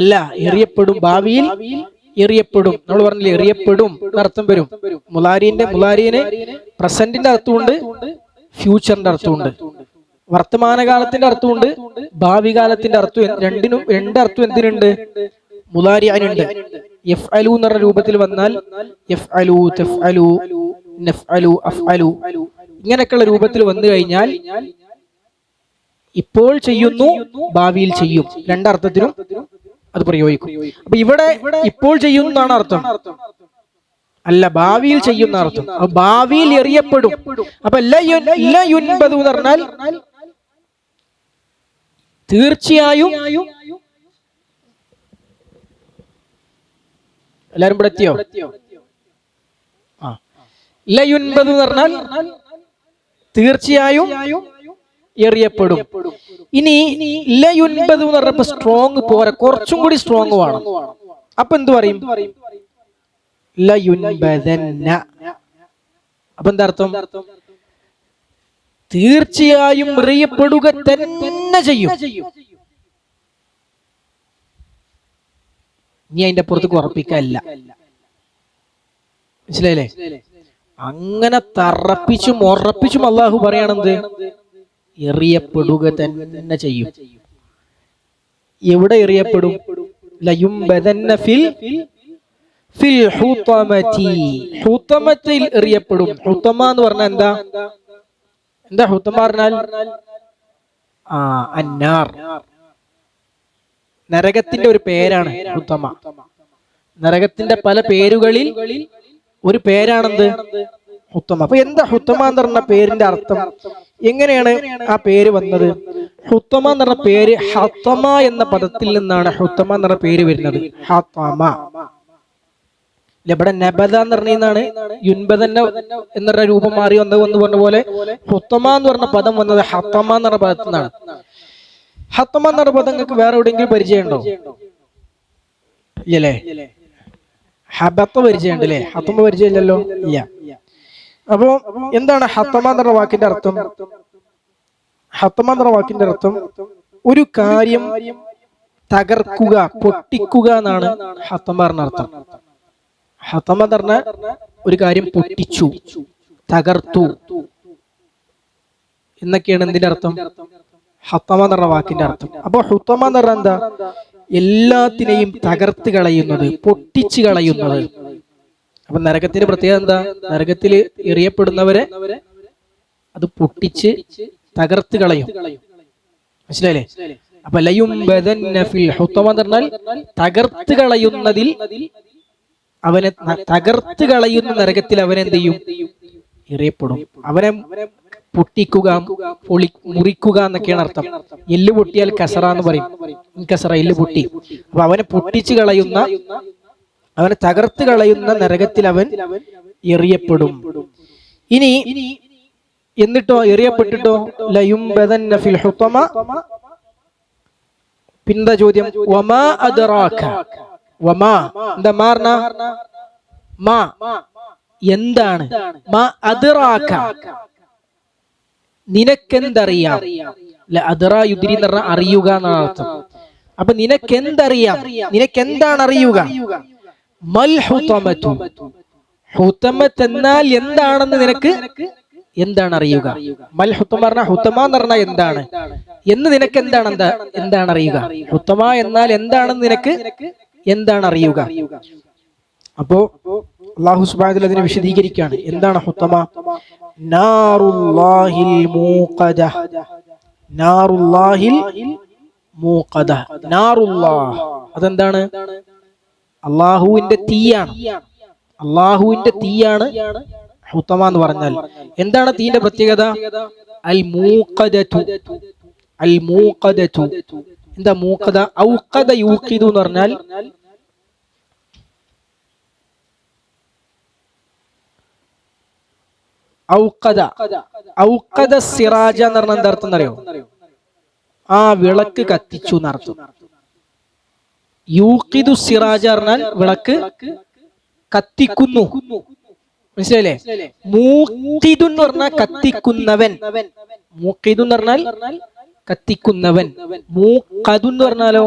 അല്ല, എറിയപ്പെടും, ഭാവിയിൽ എറിയപ്പെടും. നമ്മൾ പറഞ്ഞില്ലേ എറിയപ്പെടും എന്നർത്ഥം വരും. മുലാരിന് പ്രസന്റിന്റെ അർത്ഥമുണ്ട്, ഫ്യൂച്ചറിന്റെ അർത്ഥമുണ്ട്, വർത്തമാനകാലത്തിന്റെ അർത്ഥമുണ്ട്, ഭാവി കാലത്തിന്റെ അർത്ഥം. രണ്ടർത്ഥം എന്തിനുണ്ട്? മുലാരി അതിനുണ്ട്. യഫ്അലു എന്ന് പറഞ്ഞ രൂപത്തിൽ വന്നാൽ യഫ്അലു, തഫ്അലു, നഫ്അലു, അഫ്അലു ഇങ്ങനെയൊക്കെയുള്ള രൂപത്തിൽ വന്നു കഴിഞ്ഞാൽ ഇപ്പോൾ ചെയ്യുന്നു, ഭാവിയിൽ ചെയ്യും. രണ്ടർത്ഥത്തിനും അത് പ്രയോഗിക്കും. അപ്പൊ ഇവിടെ ഇപ്പോൾ ചെയ്യുന്നതാണ് അർത്ഥം. അല്ല, ഭാവിയിൽ ചെയ്യുന്ന അർത്ഥം. ഭാവിയിൽ എറിയപ്പെടും. അപ്പൊ യുൻബദു എന്ന് പറഞ്ഞാൽ തീർച്ചയായും. എല്ലാരും ഇവിടെ എത്തിയോ? യുൻബദു എന്ന് പറഞ്ഞാൽ തീർച്ചയായും എറിയപ്പെടും. ഇനി യുൻബദു എന്ന് പറഞ്ഞപ്പോ സ്ട്രോങ് പോരാ, കുറച്ചും കൂടി സ്ട്രോങ് വേണം. അപ്പൊ എന്ത് പറയും? ലയുൻബദന്ന. അപ്പൊ എന്താ അർത്ഥം? തീർച്ചയായും എറിയപ്പെടുക തന്നെ ചെയ്യും. നീ അതിന്റെ പുറത്തേക്ക് ഉറപ്പിക്കല്ല. മനസ്സിലായില്ലേ? അങ്ങനെ തറപ്പിച്ചും ഉറപ്പിച്ചും അള്ളാഹു പറയണെന്ത്? എറിയപ്പെടുക തന്നെ ചെയ്യും. എവിടെ എറിയപ്പെടും? ലയുൻബദന്ന ഫിൽ ഹുതമതി. ഹുതമത്തിൽ എറിയപ്പെടും. ഹുതമ എന്ന് പറഞ്ഞാൽ എന്താ? ഹുതമ പറഞ്ഞാൽ അന്നാർ, നരകത്തിന്റെ ഒരു പേരാണ് ഹുതമ. നരകത്തിന്റെ പല പേരുകളിൽ ഒരു പേരാണെന്ത്? ഹുതമ. അപ്പൊ എന്താ ഹുതമ എന്ന് പറഞ്ഞ പേരിന്റെ അർത്ഥം? എങ്ങനെയാണ് ആ പേര് വന്നത്? ഹുതമ എന്ന് പറഞ്ഞ പേര് ഹതമ എന്ന പദത്തിൽ നിന്നാണ് ഹുതമ എന്ന് പറഞ്ഞ പേര് വരുന്നത്. ഹതമ. ഇവിടെ നബദ എന്ന് പറഞ്ഞാണ് യുൻബദന്ന എന്നൊരു രൂപം മാറി വന്ന് പറഞ്ഞ പോലെ ഹുതമ എന്ന് പറഞ്ഞ പദം വന്നത് ഹതമ എന്ന് പറഞ്ഞ പദത്തിൽ നിന്നാണ്. ഹതമ എന്ന് പറഞ്ഞ പദം നിങ്ങൾക്ക് വേറെ എവിടെയെങ്കിലും പരിചയമുണ്ടോ? ഇല്ലല്ലേ? ഹബത്ത പരിചയമുണ്ട് അല്ലേ? ഹതമ പരിചയമില്ലല്ലോ. ഇല്ല. അപ്പൊ എന്താണ് ഹതമ എന്ന് പറഞ്ഞ വാക്കിന്റെ അർത്ഥം? ഹതമ എന്ന് പറഞ്ഞ വാക്കിന്റെ അർത്ഥം ഒരു കാര്യം തകർക്കുക, പൊട്ടിക്കുക എന്നാണ് ഹതമ പറഞ്ഞ അർത്ഥം. ഹതമ എന്ന് പറഞ്ഞ ഒരു കാര്യം പൊട്ടിച്ചു, തകർത്തു എന്നൊക്കെയാണ് എന്തിന്റെ അർത്ഥം? ഹതമ എന്ന് പറഞ്ഞ വാക്കിന്റെ അർത്ഥം. അപ്പൊ ഹുതമ എന്ന് പറഞ്ഞാൽ എന്താ? എല്ലാത്തിനെയും തകർത്ത് കളയുന്നത്, പൊട്ടിച്ചു കളയുന്നത്. അപ്പൊ നരകത്തിന്റെ പ്രത്യേകത എന്താ? നരകത്തിൽ എറിയപ്പെടുന്നവരെ അത് പൊട്ടിച്ച് തകർത്ത് കളയും. മനസ്സിലായില്ലേ? അപ്പൊ ലയുൻബദന്ന ഫിൽ ഹുതമ എന്ന് പറഞ്ഞാൽ തകർത്ത് കളയുന്നതിൽ, അവനെ തകർത്ത് കളയുന്ന നരകത്തിൽ അവനെന്ത് ചെയ്യും? എറിയപ്പെടും. അവനെ പൊട്ടിക്കുക, മുറിക്കുക എന്നൊക്കെയാണ് അർത്ഥം. എല്ല് പൊട്ടിയാൽ കസറ എന്ന് പറയും. കസറ, എല്ല് പൊട്ടി. അപ്പൊ അവനെ പൊട്ടിച്ചു കളയുന്ന, അവനെ തകർത്ത് കളയുന്ന നരകത്തിൽ അവൻ എറിയപ്പെടും. ഇനി എന്നിട്ടോ എറിയപ്പെട്ടിട്ടോ ലയുൻബദന്ന ഫിൽ ഹുതമ. പിന്നെന്താ ചോദ്യം? വമാ അദ്റാക. വമാ എന്താ? മാർന മാ എന്താണ്? മാ അദ്റാക നിനക്കെന്തറിയാം? അദ്റാ യുദ്രി എന്ന് പറഞ്ഞാൽ അറിയുക എന്നാണ് അർത്ഥം. അപ്പൊ നിനക്കെന്തറിയാം? നിനക്കെന്താണ് അറിയുക? മൽ ഹുതമതു. ഹുതമത്ത് എന്നാൽ എന്താണെന്ന് നിനക്ക് എന്താണ് അറിയുക? മൽ ഹുതമ പറഞ്ഞാൽ ഹുതമ എന്ന് പറഞ്ഞാൽ എന്താണ് എന്ന് നിനക്ക് എന്താണ് അറിയുക? ഹുതമ എന്നാൽ എന്താണെന്ന് നിനക്ക് എന്താണ് അറിയുക? അപ്പോ അല്ലാഹു സുബ്ഹാനഹു വ തആല അതിനെ വിശദീകരിക്കുകയാണ്. എന്താണ് ഹുതമ? നാറുല്ലാഹിൽ മൂഖദ. നാറുല്ലാഹിൽ മൂഖദ. നാറുല്ലാഹ് അതെന്താണ്? അല്ലാഹുവിന്റെ തീയാണ്. അല്ലാഹുവിന്റെ തീയാണ് ഹുതമ എന്ന് പറഞ്ഞാൽ. എന്താണ് തീന്റെ പ്രത്യേകത? അൽ മൂഖദതു. അൽ മൂഖദതു എന്താ? മൂഖദ ഔഖദ യൂഖിദു എന്ന് പറഞ്ഞാൽ ഔഖദ. ഔഖദ സിറാജ എന്ന് പറഞ്ഞാൽ എന്താ അർത്ഥം എന്നറിയോ? ആ വിളക്ക് കത്തിച്ചു എന്നർത്ഥം. യൂഖിദു സിറാജ പറഞ്ഞാൽ വിളക്ക് കത്തിക്കുന്നു. മനസ്സിലായില്ലേ? മൂഖിദു എന്ന് പറഞ്ഞാൽ കത്തിക്കുന്നവൻ. മൂഖിദു എന്ന് പറഞ്ഞാൽ കത്തിക്കുന്നവൻ. മൂഖദു എന്ന് പറഞ്ഞാലോ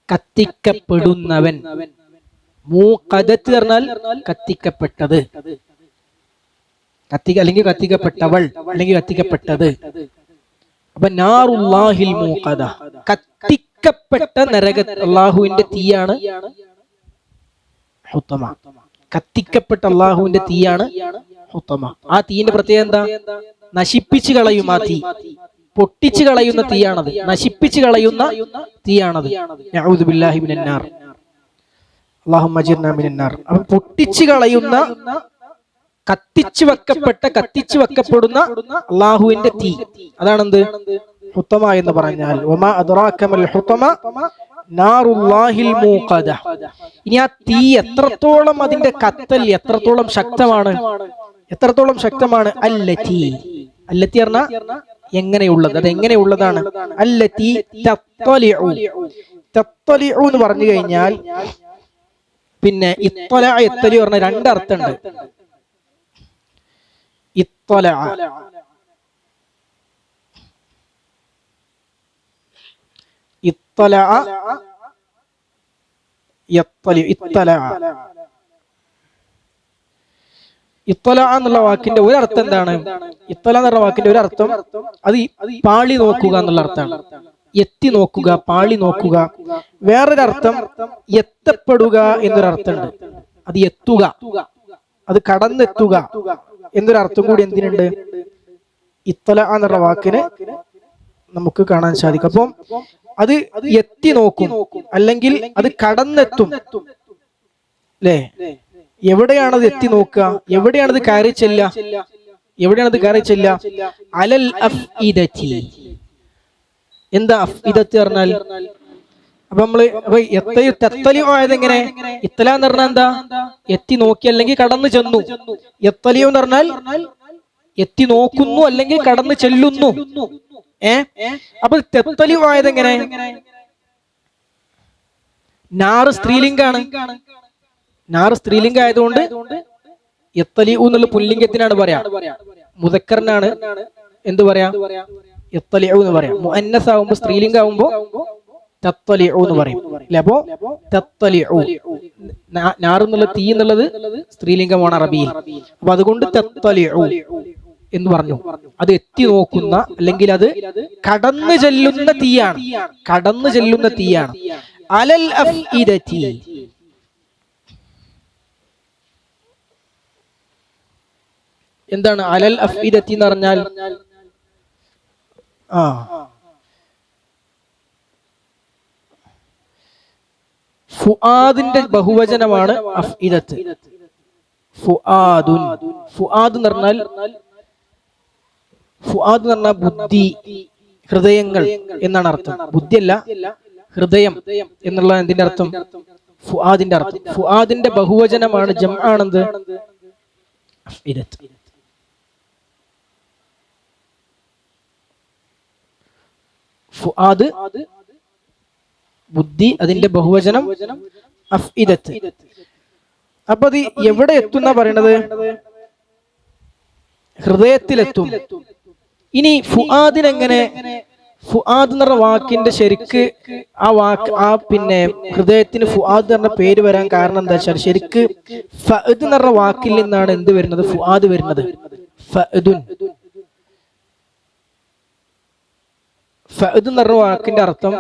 കത്തിക്കപ്പെടുന്നവൻ. മൂഖദത്ത് പറഞ്ഞാൽ കത്തിക്കപ്പെട്ടത്, അല്ലെങ്കിൽ കത്തിക്കപ്പെട്ടവൾ, അല്ലെങ്കിൽ കത്തിക്കപ്പെട്ടത്. അപ്പൊ നാറുല്ലാഹിൽ മൂഖദ കത്തിക്കപ്പെട്ട നരക അല്ലാഹുവിന്റെ തീയാണ് ഹുതമ. കത്തിക്കപ്പെട്ട അല്ലാഹുവിന്റെ തീയാണ് ഹുതമ. ആ തീന്റെ പ്രത്യേകത എന്താ? നശിപ്പിച്ചു കളയും. ആ തീ പൊട്ടിച്ചു കളയുന്ന തീയാണത്. നശിപ്പിച്ചു കളയുന്ന തീയാണത്. നഊദു ബില്ലാഹി മിനന്നാർ. അല്ലാഹുമ്മ അജിർനാ മിനന്നാർ. അപ്പൊ പൊട്ടിച്ചു കളയുന്ന, കത്തിച്ചു വെക്കപ്പെടുന്ന അള്ളാഹുവിന്റെ തീ, അതാണെന്ത് ഹുത്തമ എന്ന് പറഞ്ഞാൽ. വമാ അദ്റാക മൽ ഹുത്തമ നാറുല്ലാഹിൽ മൂഖദ. ഇനി ആ തീ എത്രത്തോളം, അതിന്റെ കത്തൽ എത്രത്തോളം ശക്തമാണ്. അല്ലതി പറഞ്ഞാൽ എങ്ങനെയുള്ളത്, അത് എങ്ങനെയുള്ളതാണ്. അല്ലതി തത്വലിഉ എന്ന് പറഞ്ഞു കഴിഞ്ഞാൽ, പിന്നെ ഇത്വല എത്തലി പറഞ്ഞ രണ്ടർത്ഥമുണ്ട്. ഇത്വല എന്നുള്ള വാക്കിന്റെ ഒരർത്ഥം എന്താണ്? ഇത്തല എന്നുള്ള വാക്കിന്റെ ഒരർത്ഥം അത് പാളി നോക്കുക എന്നുള്ള അർത്ഥമാണ്. എത്തി നോക്കുക, പാളി നോക്കുക. വേറൊരർത്ഥം എത്തപ്പെടുക എന്നൊരർത്ഥമുണ്ട്. അത് എത്തുക, അത് കടന്നെത്തുക എന്നൊരർത്ഥം കൂടി എന്തിനുണ്ട്? ഇത്തല എന്നുള്ള വാക്കിന് നമുക്ക് കാണാൻ സാധിക്കും. അപ്പം അത് എത്തി നോക്കും, അല്ലെങ്കിൽ അത് കടന്നെത്തും അല്ലേ? എവിടെയാണത് എത്തി നോക്കുക? എവിടെയാണത് കയറി ചെല്ലുക? അലൽ അഫ്ഇദതി. എന്താ അഫ്ഇദത്ത് പറഞ്ഞാൽ? അപ്പൊ നമ്മള് തെത്തലി ആയത് എങ്ങനെ? ഇത്തല എന്ന് പറഞ്ഞാൽ എന്താ? എത്തി നോക്കി അല്ലെങ്കിൽ കടന്നു ചെന്നു. എത്തലിയോ എന്ന് പറഞ്ഞാൽ എത്തി നോക്കുന്നു അല്ലെങ്കിൽ കടന്നു ചെല്ലുന്നു. അപ്പൊ തെത്തലി ആയത് എങ്ങനെ? നാറ് സ്ത്രീലിംഗാണ്. നാറ് സ്ത്രീലിംഗ ആയതുകൊണ്ട് എത്തലി എന്നുള്ള പുല്ലിംഗത്തിനാണ് പറയാ. മുദക്കറിനാണ് എന്ത് പറയാ? എത്തലി എന്ന് പറയാം. മുഅന്നസ് ആവുമ്പോ, സ്ത്രീലിംഗ ആവുമ്പോ തത്തലി എന്ന് പറയും അല്ലെ? അപ്പോ തത്തലി, നാറ് എന്നുള്ള തീ എന്നുള്ളത് സ്ത്രീലിംഗമാണ് അറബിയിൽ. അപ്പൊ അതുകൊണ്ട് തത്തലി എന്ന് പറഞ്ഞു. അത് എത്തി നോക്കുന്ന, അല്ലെങ്കിൽ അത് കടന്നു ചെല്ലുന്ന തീയാണ്. അലൽ അഫ്ഇദതി. എന്താണ് അലൽ അഫ്ഇദതി എന്ന് പറഞ്ഞാൽ? ഫുആദിന്റെ ബഹുവചനമാണ് അഫ്ഇദത്ത്. ഫുആദ് എന്ന് പറഞ്ഞാൽ ബുദ്ധി, ഹൃദയങ്ങൾ എന്നാണ് അർത്ഥം. ബുദ്ധിയല്ല, ഹൃദയം എന്നുള്ള എന്തിന്റെ അർത്ഥം? ഫുആദിന്റെ അർത്ഥം. ഫുആദിന്റെ ബഹുവചനമാണ്, ജംആണെന്ത്? അഫ്ഇദത്ത്. ഫുആദ് ബുദ്ധി, അതിന്റെ ബഹുവചനം അഫ്ഇദത്ത്. അപ്പൊ അത് എവിടെ എത്തുന്ന പറയണത്? ഹൃദയത്തിലെത്തും. ഇനി ഫുആദിനെങ്ങനെ? ഫുആദ് എന്ന വാക്കിന്റെ ശരിക്ക് പിന്നെ ഹൃദയത്തിന് ഫുആദ് എന്ന പേര് വരാൻ കാരണം എന്താ വെച്ചാൽ, ശരിക്ക് ഫഅദ് എന്ന വാക്കിൽ നിന്നാണ് എന്ത് വരുന്നത്? ഫുആദ് വരുന്നത്. ഫഅദ് എന്ന വാക്കിന്റെ അർത്ഥം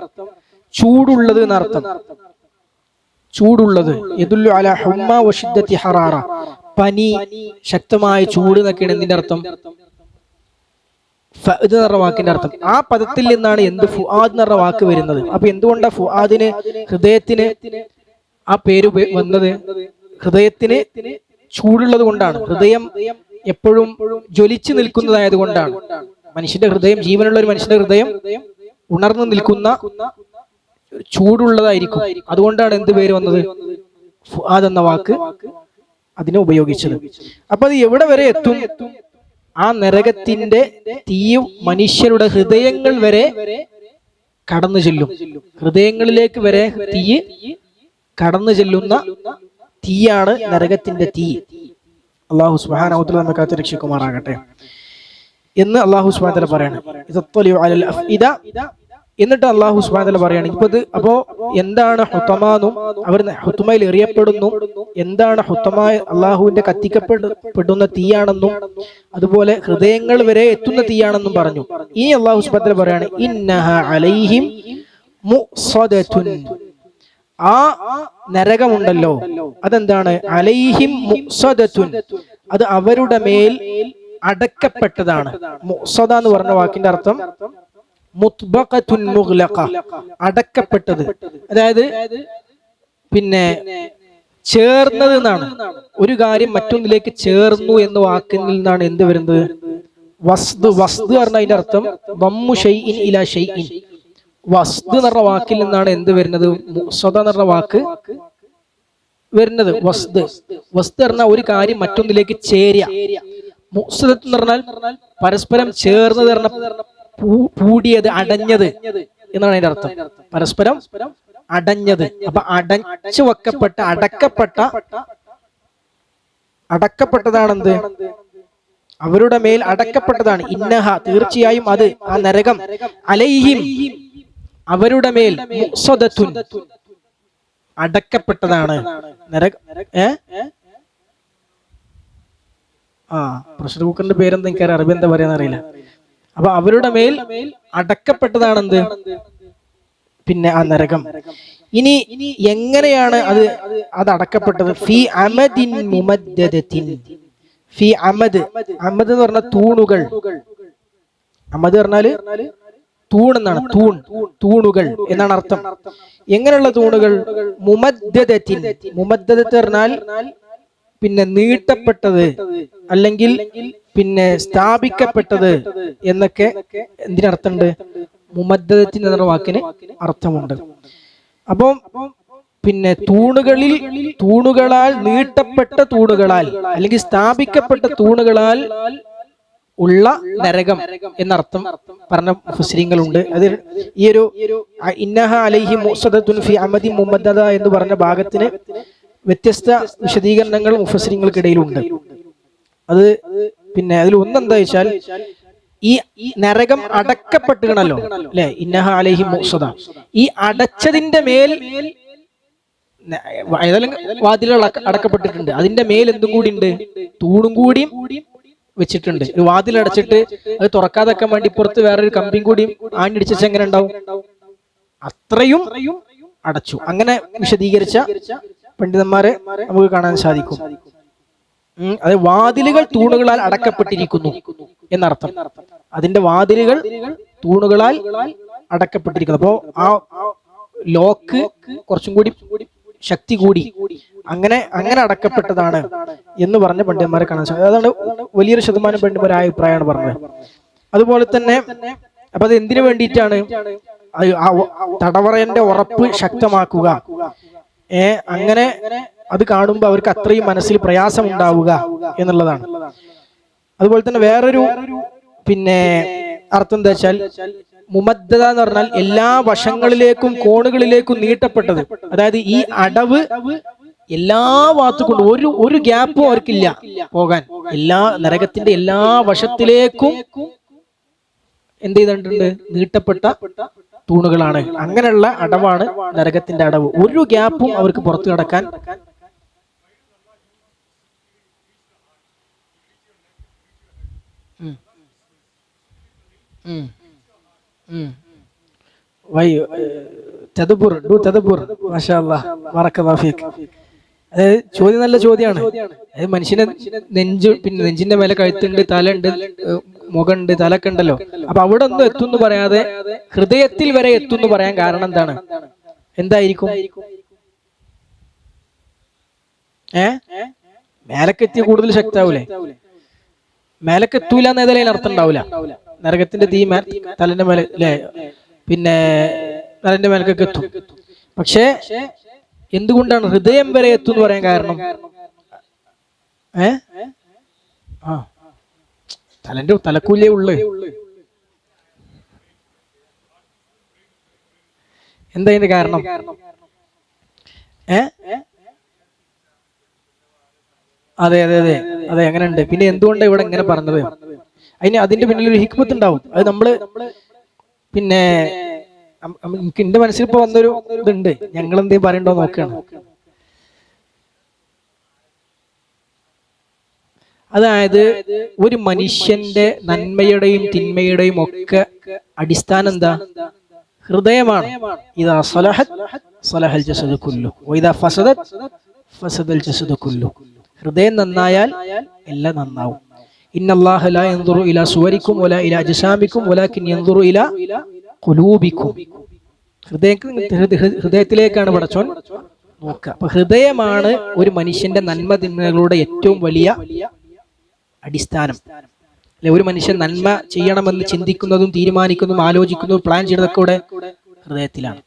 ചൂടുള്ളത് എന്നർത്ഥം. ചൂടുള്ളത്, യദുല്ലു അലാ ഹുമ്മ വശിദ്ദത്തി ഹറാറ, പനി, ശക്തമായ ചൂട് എന്നൊക്കെയാണ് എന്തിന്റെ അർത്ഥം? ഫഅദ് എന്ന വാക്കിന്റെ അർത്ഥം. ആ പദത്തിൽ നിന്നാണ് എന്ത്? ഫുആദ് എന്ന വാക്ക് വരുന്നത്. അപ്പൊ എന്തുകൊണ്ടാണ് ഫുആദിന്, ഹൃദയത്തിന് ആ പേര് വന്നത്? ഹൃദയത്തിന് ചൂടുള്ളത് കൊണ്ടാണ്. ഹൃദയം എപ്പോഴും ജ്വലിച്ചു നിൽക്കുന്നതായത് കൊണ്ടാണ്. മനുഷ്യന്റെ ഹൃദയം, ജീവനുള്ള ഒരു മനുഷ്യന്റെ ഹൃദയം ഉണർന്നു നിൽക്കുന്ന, ചൂടുള്ളതായിരിക്കും. അതുകൊണ്ടാണ് എന്ത് പേര് വന്നത്? ഫുആദ് എന്ന വാക്ക് അതിനെ ഉപയോഗിച്ചത്. അപ്പൊ അത് എവിടെ വരെ എത്തും? ആ നരകത്തിന്റെ തീയും മനുഷ്യരുടെ ഹൃദയങ്ങൾ വരെ കടന്നു ചെല്ലും. ഹൃദയങ്ങളിലേക്ക് വരെ തീ കടന്നു ചെല്ലുന്ന തീയാണ് നരകത്തിന്റെ തീ. അല്ലാഹു സുബ്ഹാനഹു വ തആല നമ്മെ കാത്ത് രക്ഷിക്കുമാറാകട്ടെ എന്ന് അല്ലാഹു സുബ്ഹാനഹു വ തആല പറയാണ്. ഇതത്വലിഉ അലൽ അഫ്ഇദ. എന്നിട്ട് അല്ലാഹു സുബ്ഹാനഹു വ തആല പറയാണ്, അപ്പോ എന്താണ് ഹുത്തമാന്നും അവർ ഹുത്തമയിൽ എറിയപ്പെടുന്നു, എന്താണ് ഹുത്തമ അള്ളാഹുവിന്റെ കത്തിക്കപ്പെടുന്ന തീയാണെന്നും അതുപോലെ ഹൃദയങ്ങൾ വരെ എത്തുന്ന തീയാണെന്നും പറഞ്ഞു. ഈ അല്ലാഹു സുബ്ഹാനഹു വ തആല പറയാണ്, ഇന്നഹ അലൈഹിം മുഅ്സദതുൻ. ആ നരകമുണ്ടല്ലോ, അതെന്താണ്? അലൈഹിം മുഅ്സദതുൻ, അത് അവരുടെ മേൽ അടക്കപ്പെട്ടതാണ്. മുഅ്സദ എന്ന് പറഞ്ഞ വാക്കിന്റെ അർത്ഥം മുത്ബഖത്തുൻ മുഗ്ലഖ, അടക്കപ്പെട്ടത്. അതായത് പിന്നെ ചേർന്നത് എന്നാണ്. ഒരു കാര്യം മറ്റൊന്നിലേക്ക് ചേർന്നു എന്ന വാക്കിൽ നിന്നാണ് എന്ത് വരുന്നത്? വസ്തു. വസ്തു പറഞ്ഞ അതിന്റെ അർത്ഥം വമ്മു ഷൈഇൻ ഇലാ ഷൈഇൻ. വസ്തു എന്ന് പറഞ്ഞ വാക്കിൽ നിന്നാണ് എന്ത് വരുന്നത്? മുസ്വദ എന്ന് പറഞ്ഞ വാക്ക് വരുന്നത്. വസ്തു. വസ്തു പറഞ്ഞാൽ ഒരു കാര്യം മറ്റൊന്നിലേക്ക് ചേരുക. മുസ്വദത്ത് എന്ന് പറഞ്ഞാൽ പരസ്പരം ചേർന്നത് പറഞ്ഞ കൂടിയത്, അടഞ്ഞത് എന്നാണ് അതിന്റെ അർത്ഥം. പരസ്പരം അടഞ്ഞത്. അപ്പൊ അടച്ചു വെക്കപ്പെട്ട, അടക്കപ്പെട്ടതാണെന്ത്? അവരുടെ മേൽ അടക്കപ്പെട്ടതാണ്. ഇന്നഹ, തീർച്ചയായും അത്, ആ നരകം, അലൈഹിം, അവരുടെ മേൽ, മുഅ്സദത്തുൻ, അടക്കപ്പെട്ടതാണ്. പ്രഷർ കുക്കറിന്റെ പേരെന്താ എനിക്കറിയാം, അറബി എന്താ പറയാന്ന് അറിയില്ല. അപ്പൊ അവരുടെ മേൽ അടക്കപ്പെട്ടതാണെന്ത്? പിന്നെ ആ നരകം. ഇനി എങ്ങനെയാണ് അത് അടക്കപ്പെട്ടത്? ഫീ അമദിൻ മുമദ്ദദത്തിൻ. ഫീ അമദ്. അമദ് എന്ന് പറഞ്ഞ തൂണുകൾ. അമദ് പറഞ്ഞാല് തൂൺ എന്നാണ്. തൂണുകൾ എന്നാണ് അർത്ഥം. എങ്ങനെയുള്ള തൂണുകൾ? മുമദ്ദദത്തിൻ. മുമദ്ദദത്ത് പറഞ്ഞാൽ പിന്നെ നീട്ടപ്പെട്ടത്, അല്ലെങ്കിൽ പിന്നെ സ്ഥാപിക്കപ്പെട്ടത് എന്നൊക്കെ എന്തിനർത്ഥമുണ്ട്? മുമദ്ദദത്തിൻ എന്ന വാക്കിന് അർത്ഥമുണ്ട്. അപ്പം പിന്നെ തൂണുകളാൽ, നീട്ടപ്പെട്ട തൂണുകളാൽ, അല്ലെങ്കിൽ സ്ഥാപിക്കപ്പെട്ട തൂണുകളാൽ ഉള്ള നരകം എന്നർത്ഥം പറഞ്ഞ മുഫസ്സിരീങ്ങളുണ്ട്. അത് ഈ ഒരു ഇന്നഹ അലൈഹി മുഅ്സദത്തുൻ ഫി അമദി മുമദ്ദദ എന്ന് പറഞ്ഞ ഭാഗത്തിന് വ്യത്യസ്ത വിശദീകരണങ്ങൾ മുഫസ്സിരീങ്ങൾക്കിടയിലുണ്ട്. അത് പിന്നെ അതിൽ ഒന്നെന്താ വെച്ചാൽ, ഈ നരകം അടക്കപ്പെട്ടുകണല്ലോ അല്ലെ, ഇന്നഹ അലൈഹി മുഅ്സദ. ഈ അടച്ചതിന്റെ മേൽ ഏതായാലും വാതിലുകൾ അടക്കപ്പെട്ടിട്ടുണ്ട്. അതിന്റെ മേൽ എന്തും കൂടി ഉണ്ട്? തൂണും കൂടിയും വെച്ചിട്ടുണ്ട്. ഒരു വാതിൽ അടച്ചിട്ട് അത് തുറക്കാതെക്കാൻ വേണ്ടി പുറത്ത് വേറൊരു കമ്പിയും കൂടിയും ആഞ്ഞിടിച്ച എങ്ങനെ ഉണ്ടാവും? അത്രയും അടച്ചു. അങ്ങനെ വിശദീകരിച്ച പണ്ഡിതന്മാരെ നമുക്ക് കാണാൻ സാധിക്കും. അത് വാതിലുകൾ തൂണുകളാൽ അടക്കപ്പെട്ടിരിക്കുന്നു എന്നർത്ഥം. അതിന്റെ വാതിലുകൾ തൂണുകളാൽ അടക്കപ്പെട്ടിരിക്കുന്നു. അപ്പോ ആ ലോക്ക് കുറച്ചും കൂടി ശക്തി കൂടി അങ്ങനെ അടക്കപ്പെട്ടതാണ് എന്ന് പറഞ്ഞ പണ്ഡിതന്മാരെ കാണാൻ സാധിക്കും. അതാണ് വലിയൊരു ശതമാനം പണ്ഡിതന്മാരെ അഭിപ്രായമാണ് പറഞ്ഞത്. അതുപോലെ തന്നെ അപ്പൊ അത് എന്തിനു വേണ്ടിയിട്ടാണ്? തടവറയുടെ ഉറപ്പ് ശക്തമാക്കുക. അങ്ങനെ അത് കാണുമ്പോൾ അവർക്ക് അത്രയും മനസ്സിൽ പ്രയാസം ഉണ്ടാവുക എന്നുള്ളതാണ്. അതുപോലെ തന്നെ വേറൊരു പിന്നെ അർത്ഥം എന്താ വെച്ചാൽ, മുമദ്ദദ എന്ന് പറഞ്ഞാൽ എല്ലാ വശങ്ങളിലേക്കും കോണുകളിലേക്കും നീട്ടപ്പെട്ടത്. അതായത് ഈ അടവ് എല്ലാ ഭാഗത്തുകൊണ്ടും ഒരു ഗ്യാപ്പും അവർക്കില്ല പോകാൻ. എല്ലാ നരകത്തിന്റെ എല്ലാ വശത്തിലേക്കും എന്ത് ചെയ്തിട്ടുണ്ട്? നീട്ടപ്പെട്ട തൂണുകളാണ്. അങ്ങനെയുള്ള അടവാണ് നരകത്തിന്റെ അടവ്. ഒരു ഗ്യാപ്പും അവർക്ക് പുറത്തു കടക്കാൻ അതായത് ചോദ്യം നല്ല ചോദ്യമാണ്. അതായത് മനുഷ്യനെ നെഞ്ചിന്റെ മേലെ കഴുത്തുണ്ട്, തലയുണ്ട്, മുഖമുണ്ട്, തലൊക്കെ ഉണ്ടല്ലോ. അപ്പൊ അവിടെ ഒന്നും എത്തുന്നു പറയാതെ ഹൃദയത്തിൽ വരെ എത്തുന്നു പറയാൻ കാരണം എന്താണ്? എന്തായിരിക്കും? മേലക്കെത്തിയ കൂടുതൽ ശക്താവൂലേ? മേലക്കെത്തൂല എന്ന് ഏതായാലും അർത്ഥം ഉണ്ടാവില്ല. നരകത്തിന്റെ തീ തലന്റെ മേലെ അല്ലെ, പിന്നെ തലന്റെ മേലക്കൊക്കെ എത്തും. പക്ഷേ എന്തുകൊണ്ടാണ് ഹൃദയം വരെ എത്തും എന്ന് പറയാൻ കാരണം? തലന്റെ തലക്കൂലേ ഉള്ളു. എന്താ ഇതിന്റെ കാരണം? അതെ അതെ അതെ അതെ, അങ്ങനെ ഉണ്ട്. പിന്നെ എന്തുകൊണ്ടാണ് ഇവിടെ ഇങ്ങനെ പറഞ്ഞത്? അതിന്റെ പിന്നിൽ ഒരു ഹിക്മത്ത് ഉണ്ടാവും. അത് നമ്മള് പിന്നെ എനിക്ക് എന്റെ മനസ്സിൽ ഇപ്പൊ വന്നൊരു ഇതുണ്ട്, ഞങ്ങൾ എന്തെങ്കിലും പറയണ്ടോ നോക്കുകയാണ്. അതായത് ഒരു മനുഷ്യന്റെ നന്മയുടെയും തിന്മയുടെയും ഒക്കെ അടിസ്ഥാനം എന്താ? ഹൃദയമാണ്. ഇദാ സലഹത് സലഹൽ ജസദു കുല്ലു വഇദാ ഫസദത് ഫസദൽ ജസദു കുല്ലു. ഹൃദയം നന്നായാൽ എല്ലാം നന്നാവും. ഇന്നല്ലാഹ ലാ യൻദുറു ഇലാ സുവരിക്കും വലാ ഇലാ അജ്സാമിക്കും വലാകിൻ യൻദുറു ഇലാ ഖുലൂബിക്കും. ഹൃദയത്തിലേക്കാണ് പടച്ചോൻ നോക്കുക. അപ്പൊ ഹൃദയമാണ് ഒരു മനുഷ്യന്റെ നന്മ തിന്മകളുടെ ഏറ്റവും വലിയ അടിസ്ഥാനം. അല്ലെ, ഒരു മനുഷ്യൻ നന്മ ചെയ്യണമെന്ന് ചിന്തിക്കുന്നതും തീരുമാനിക്കുന്നതും ആലോചിക്കുന്നതും പ്ലാൻ ചെയ്യുന്നതൊക്കെ ഇവിടെ ഹൃദയത്തിലാണ്.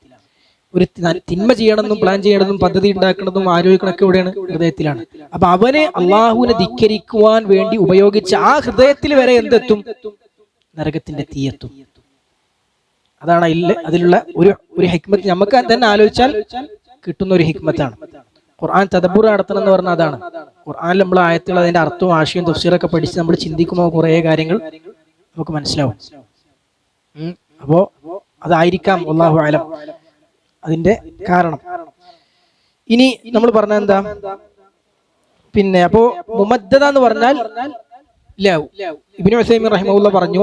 ഒരു തിന്മ ചെയ്യണമെന്നും പ്ലാൻ ചെയ്യണമെന്നും പദ്ധതി ഉണ്ടാക്കുന്നതും ആലോചിക്കണമൊക്കെ ഇവിടെയാണ്, ഹൃദയത്തിലാണ്. അപ്പൊ അവനെ അള്ളാഹുവിനെ ധിക്കരിക്കുവാൻ വേണ്ടി ഉപയോഗിച്ച ആ ഹൃദയത്തിൽ വരെ എന്തെത്തും? നരകത്തിന്റെ തീയെത്തും. അതാണ് അതിലുള്ള ഒരു ഹിക്മത്ത്. നമുക്ക് തന്നെ ആലോചിച്ചാൽ കിട്ടുന്ന ഒരു ഹിക്മത്താണ്. ഖുർആൻ തദബ്ബുർ നടത്തണം എന്ന് പറഞ്ഞാൽ അതാണ്. ഖുർആനിൽ നമ്മൾ ആയത്തുകൾ അതിന്റെ അർത്ഥവും ആശയവും തഫ്സീറൊക്കെ പഠിച്ച് നമ്മൾ ചിന്തിക്കുമ്പോൾ കുറേ കാര്യങ്ങൾ നമുക്ക് മനസ്സിലാവും. അപ്പോ അതായിരിക്കാം അല്ലാഹു അലം അതിന്റെ കാരണം. ഇനി നമ്മൾ പറഞ്ഞ എന്താ, പിന്നെ അപ്പോ മുമദ്ദദ എന്ന് പറഞ്ഞാൽ ഇബ്നു ഉസൈമീൻ റഹിമഹുല്ലാഹ് പറഞ്ഞു,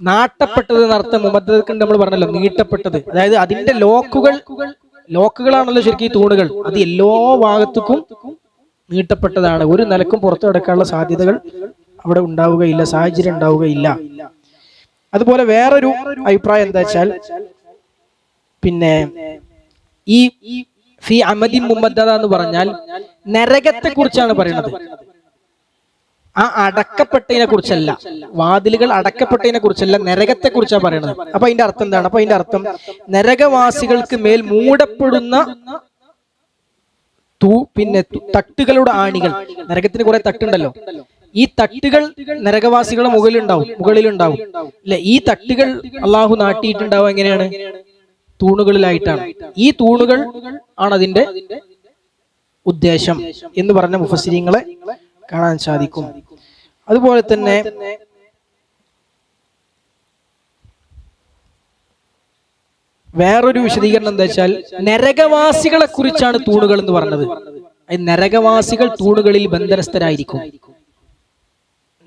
നാട്ടപ്പെട്ടത് എന്നർത്ഥം. മുമദ്ദദക്ക് നമ്മൾ പറഞ്ഞല്ലോ നീട്ടപ്പെട്ടത്, അതായത് അതിന്റെ ലോക്കുകളാണല്ലോ ശരിക്കും ഈ തൂണുകൾ, അത് എല്ലാ ഭാഗത്തേക്കും നീട്ടപ്പെട്ടതാണ്. ഒരു നിലക്കും പുറത്തു കിടക്കാനുള്ള സാധ്യതകൾ അവിടെ ഉണ്ടാവുകയില്ല, സാഹചര്യം ഉണ്ടാവുകയില്ല. അതുപോലെ വേറൊരു അഭിപ്രായം എന്താ വെച്ചാൽ, പിന്നെ ഈ ഫി അമദിൻ മുമദ്ദദ എന്ന് പറഞ്ഞാൽ നരകത്തെ കുറിച്ചാണ് പറയുന്നത്. ആ അടക്കപ്പെട്ടതിനെ കുറിച്ചല്ല, വാതിലുകൾ അടക്കപ്പെട്ടതിനെ കുറിച്ചല്ല, നരകത്തെ കുറിച്ചാണ് പറയുന്നത്. അപ്പൊ അതിന്റെ അർത്ഥം എന്താണ്? അപ്പൊ അതിന്റെ അർത്ഥം നരകവാസികൾക്ക് മേൽ മൂടപ്പെടുന്ന പിന്നെ തട്ടുകളുടെ ആണികൾ. നരകത്തിന് കുറെ തട്ടുണ്ടല്ലോ. ഈ തട്ടുകൾ നരകവാസികളുടെ മുകളിലുണ്ടാവും അല്ലെ. ഈ തട്ടുകൾ അള്ളാഹു നാട്ടിയിട്ടുണ്ടാവുക എങ്ങനെയാണ്? തൂണുകളിലായിട്ടാണ്. ഈ തൂണുകൾ ആണ് അതിന്റെ ഉദ്ദേശം എന്ന് പറഞ്ഞ മുഫസ്സിരീങ്ങളെ കാണാൻ സാധിക്കും. അതുപോലെ തന്നെ വേറൊരു വിശദീകരണം എന്താ വെച്ചാൽ, നരകവാസികളെ കുറിച്ചാണ് തൂണുകൾ എന്ന് പറഞ്ഞത്. നരകവാസികൾ തൂണുകളിൽ ബന്ധനസ്ഥരായിരിക്കും.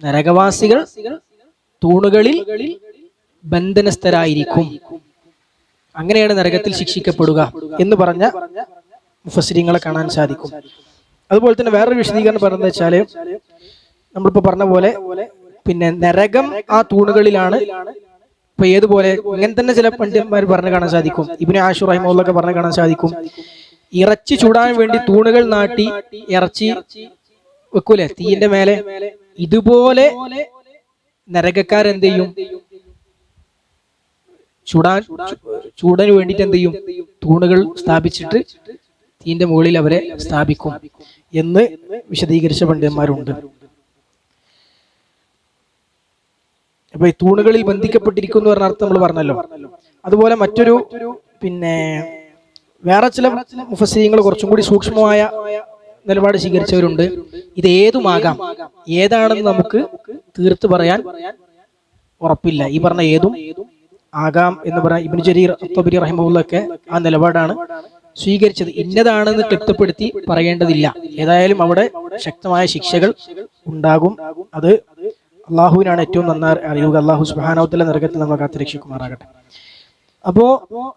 നരകവാസികൾ തൂണുകളിൽ ബന്ധനസ്ഥരായിരിക്കും. അങ്ങനെയാണ് നരകത്തിൽ ശിക്ഷിക്കപ്പെടുക എന്ന് പറഞ്ഞ മുഫസ്സിരീങ്ങളെ കാണാൻ സാധിക്കും. അതുപോലെ തന്നെ വേറൊരു വിശദീകരണം പറയുന്നത് വെച്ചാല്, നമ്മളിപ്പോ പറഞ്ഞ പോലെ പിന്നെ നരകം ആ തൂണുകളിലാണ്. ഇപ്പൊ ഏതുപോലെ ഇങ്ങനെ തന്നെ ചില പണ്ഡിതന്മാർ പറഞ്ഞു കാണാൻ സാധിക്കും. ഇബ്നു ആശൂർ റഹിമഹുള്ളാഹ് പറഞ്ഞു കാണാൻ സാധിക്കും, ഇറച്ചി ചൂടാൻ വേണ്ടി തൂണുകൾ നാട്ടി ഇറച്ചി വെക്കൂലേ തീയിന്റെ മേലെ, ഇതുപോലെ നരകക്കാരെന്ത് ചെയ്യും? ചൂടന് വേണ്ടിട്ട് എന്ത് ചെയ്യും? തൂണുകൾ സ്ഥാപിച്ചിട്ട് തീന്റെ മുകളിൽ അവരെ സ്ഥാപിക്കും എന്ന് വിശദീകരിച്ച പണ്ഡിതന്മാരുണ്ട്. അപ്പൊ ഈ തൂണുകളിൽ ബന്ധിക്കപ്പെട്ടിരിക്കും എന്ന് പറഞ്ഞ അർത്ഥം നമ്മൾ പറഞ്ഞല്ലോ. അതുപോലെ മറ്റൊരു പിന്നെ വേറെ ചില മുഫസ്സിരീങ്ങൾ കുറച്ചും കൂടി സൂക്ഷ്മമായ നിലപാട് സ്വീകരിച്ചവരുണ്ട്. ഇത് ഏതുമാകാം, ഏതാണെന്ന് നമുക്ക് തീർത്ത് പറയാൻ ഉറപ്പില്ല. ഈ പറഞ്ഞ ഏതും ആകാം എന്ന് പറയാൻ ഇബ്നു ജരീർ അത്ബരി റഹിമഹുള്ളാഹ് ആ നിലപാടാണ് സ്വീകരിച്ചത്. ഇന്നതാണെന്ന് ക്ലിപ്തപ്പെടുത്തി പറയേണ്ടതില്ല. ഏതായാലും അവിടെ ശക്തമായ ശിക്ഷകൾ ഉണ്ടാകും. അത് അള്ളാഹുവിനാണ് ഏറ്റവും നന്നായി അറിയുക. അള്ളാഹു സുബ്ഹാനഹു വ തആല നരകത്തിൽ നമ്മളെ കാത്തുരക്ഷിക്കുമാറാകട്ടെ. അപ്പോ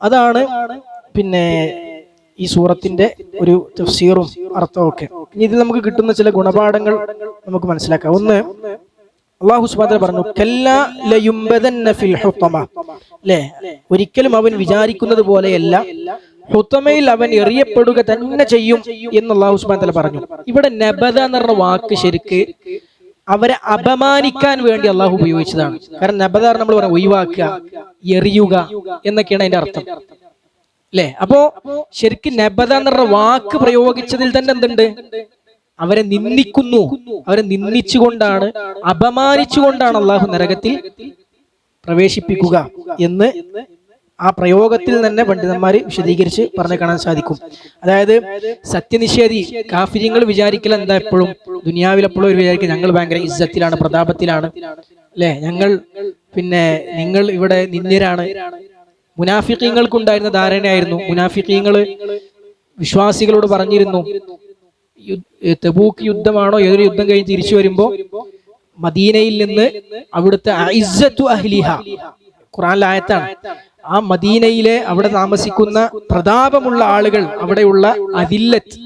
അതാണ് പിന്നെ ഈ സൂറത്തിന്റെ ഒരു തഫ്സീറും അർത്ഥവും ഒക്കെ. ഇനി ഇതിൽ നമുക്ക് കിട്ടുന്ന ചില ഗുണപാഠങ്ങൾ നമുക്ക് മനസ്സിലാക്കാം. ഒന്ന്, അള്ളാഹു സുബ്ഹാനഹു വ തആല പറഞ്ഞു, കല്ലാ ലയുംബദന്ന ഫിൽ ഹുതമ. അല്ലേ, ഒരിക്കലും അവൻ വിചാരിക്കുന്നത് പോലെയല്ല, ഹുതമയിൽ അവൻ എറിയപ്പെടുക തന്നെ ചെയ്യും എന്ന് അള്ളാഹു സുബ്ഹാനഹു വ തആല പറഞ്ഞു. ഇവിടെ നബദ എന്ന് പറഞ്ഞ വാക്ക് ശരിക്ക് അവരെ അപമാനിക്കാൻ വേണ്ടി അള്ളാഹു ഉപയോഗിച്ചതാണ്. കാരണം നബദ നമ്മൾ പറയാം ഒഴിവാക്കുക, എറിയുക എന്നൊക്കെയാണ് അതിന്റെ അർത്ഥം അല്ലെ. അപ്പോ ശരിക്കും നബദ എന്ന് പറഞ്ഞ വാക്ക് പ്രയോഗിച്ചതിൽ തന്നെ എന്തുണ്ട്? അവരെ നിന്ദിക്കുന്നു, അവരെ നിന്ദിച്ചുകൊണ്ടാണ്, അപമാനിച്ചുകൊണ്ടാണ് അള്ളാഹു നരകത്തിൽ പ്രവേശിപ്പിക്കുക എന്ന് ആ പ്രയോഗത്തിൽ തന്നെ പണ്ഡിതന്മാര് വിശദീകരിച്ച് പറഞ്ഞു കാണാൻ സാധിക്കും. അതായത് സത്യനിഷേധി കാഫിര്യങ്ങൾ വിചാരിക്കൽ എന്താ, എപ്പോഴും ദുനിയാവിൽ എപ്പോഴും ഒരു വിചാരിക്കും ഞങ്ങൾ ഭയങ്കര ഇസ്സത്തിലാണ്, പ്രതാപത്തിലാണ് അല്ലെ, ഞങ്ങൾ പിന്നെ നിങ്ങൾ ഇവിടെ നിന്ദ്യരാണ്. മുനാഫിഖീങ്ങൾക്കുണ്ടായിരുന്ന ധാരണയായിരുന്നു. മുനാഫിഖീങ്ങള് വിശ്വാസികളോട് പറഞ്ഞിരുന്നു, തബൂക്ക് യുദ്ധമാണോ ഏതൊരു യുദ്ധം കഴിഞ്ഞ് തിരിച്ചു വരുമ്പോ മദീനയിൽ നിന്ന് അവിടുത്തെ ഇസ്സത്തു അഹ്ലിഹ, ഖുർആനിലെ ആയത്താണ്, ആ മദീനയിലെ അവിടെ താമസിക്കുന്ന പ്രതാപമുള്ള ആളുകൾ, അവിടെയുള്ള അദില്ലത്ത്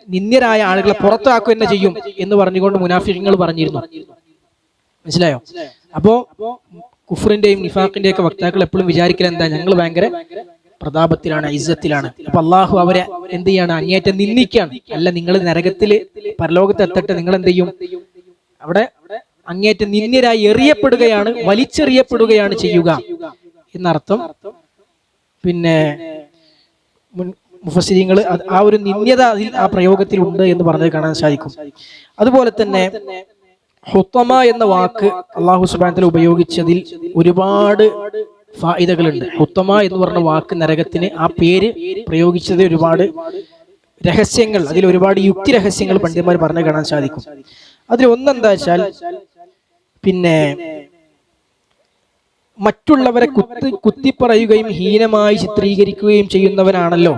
നിന്ദ്യരായ ആളുകളെ പുറത്താക്കുക തന്നെ ചെയ്യും എന്ന് പറഞ്ഞുകൊണ്ട് മുനാഫിഖീങ്ങൾ പറഞ്ഞിരുന്നു. മനസ്സിലായോ? അപ്പോ കുഫറിന്റെയും നിഫാഖിന്റെയും ഒക്കെ വക്താക്കൾ എപ്പോഴും വിചാരിക്കൽ എന്താ, ഞങ്ങൾ ഭയങ്കര പ്രതാപത്തിലാണ്, ഇസ്സത്തിലാണ്. അപ്പൊ അള്ളാഹു അവരെ എന്ത് ചെയ്യാണ്? അങ്ങേറ്റം നിന്ദിക്കാണ്. അല്ല, നിങ്ങൾ നരകത്തില് പരലോകത്ത് എത്തട്ടെ, നിങ്ങൾ എന്ത് ചെയ്യും? അവിടെ അങ്ങേറ്റം നിന്ദ്യരായി എറിയപ്പെടുകയാണ്, വലിച്ചെറിയപ്പെടുകയാണ് ചെയ്യുക എന്നർത്ഥം. പിന്നെ മുഫസ്സിരീങ്ങൾ ആ ഒരു നിന്ദ്യത അതിൽ ആ പ്രയോഗത്തിൽ ഉണ്ട് എന്ന് പറഞ്ഞത് കാണാൻ സാധിക്കും. അതുപോലെ തന്നെ ഹുത്തമ എന്ന വാക്ക് അള്ളാഹു സുബ്ഹാനഹു വ തആല ഉപയോഗിച്ചതിൽ ഒരുപാട് ഫായിദകളുണ്ട്. ഹുത്തമ എന്ന് പറഞ്ഞ വാക്ക് നരകത്തിന് ആ പേര് പ്രയോഗിച്ചത് ഒരുപാട് രഹസ്യങ്ങൾ, അതിൽ ഒരുപാട് യുക്തി രഹസ്യങ്ങൾ പണ്ഡിതന്മാർ പറഞ്ഞു കാണാൻ സാധിക്കും. അതിൽ ഒന്നെന്താ വെച്ചാൽ, പിന്നെ മറ്റുള്ളവരെ കുത്തിപ്പറയുകയും ഹീനമായി ചിത്രീകരിക്കുകയും ചെയ്യുന്നവനാണല്ലോ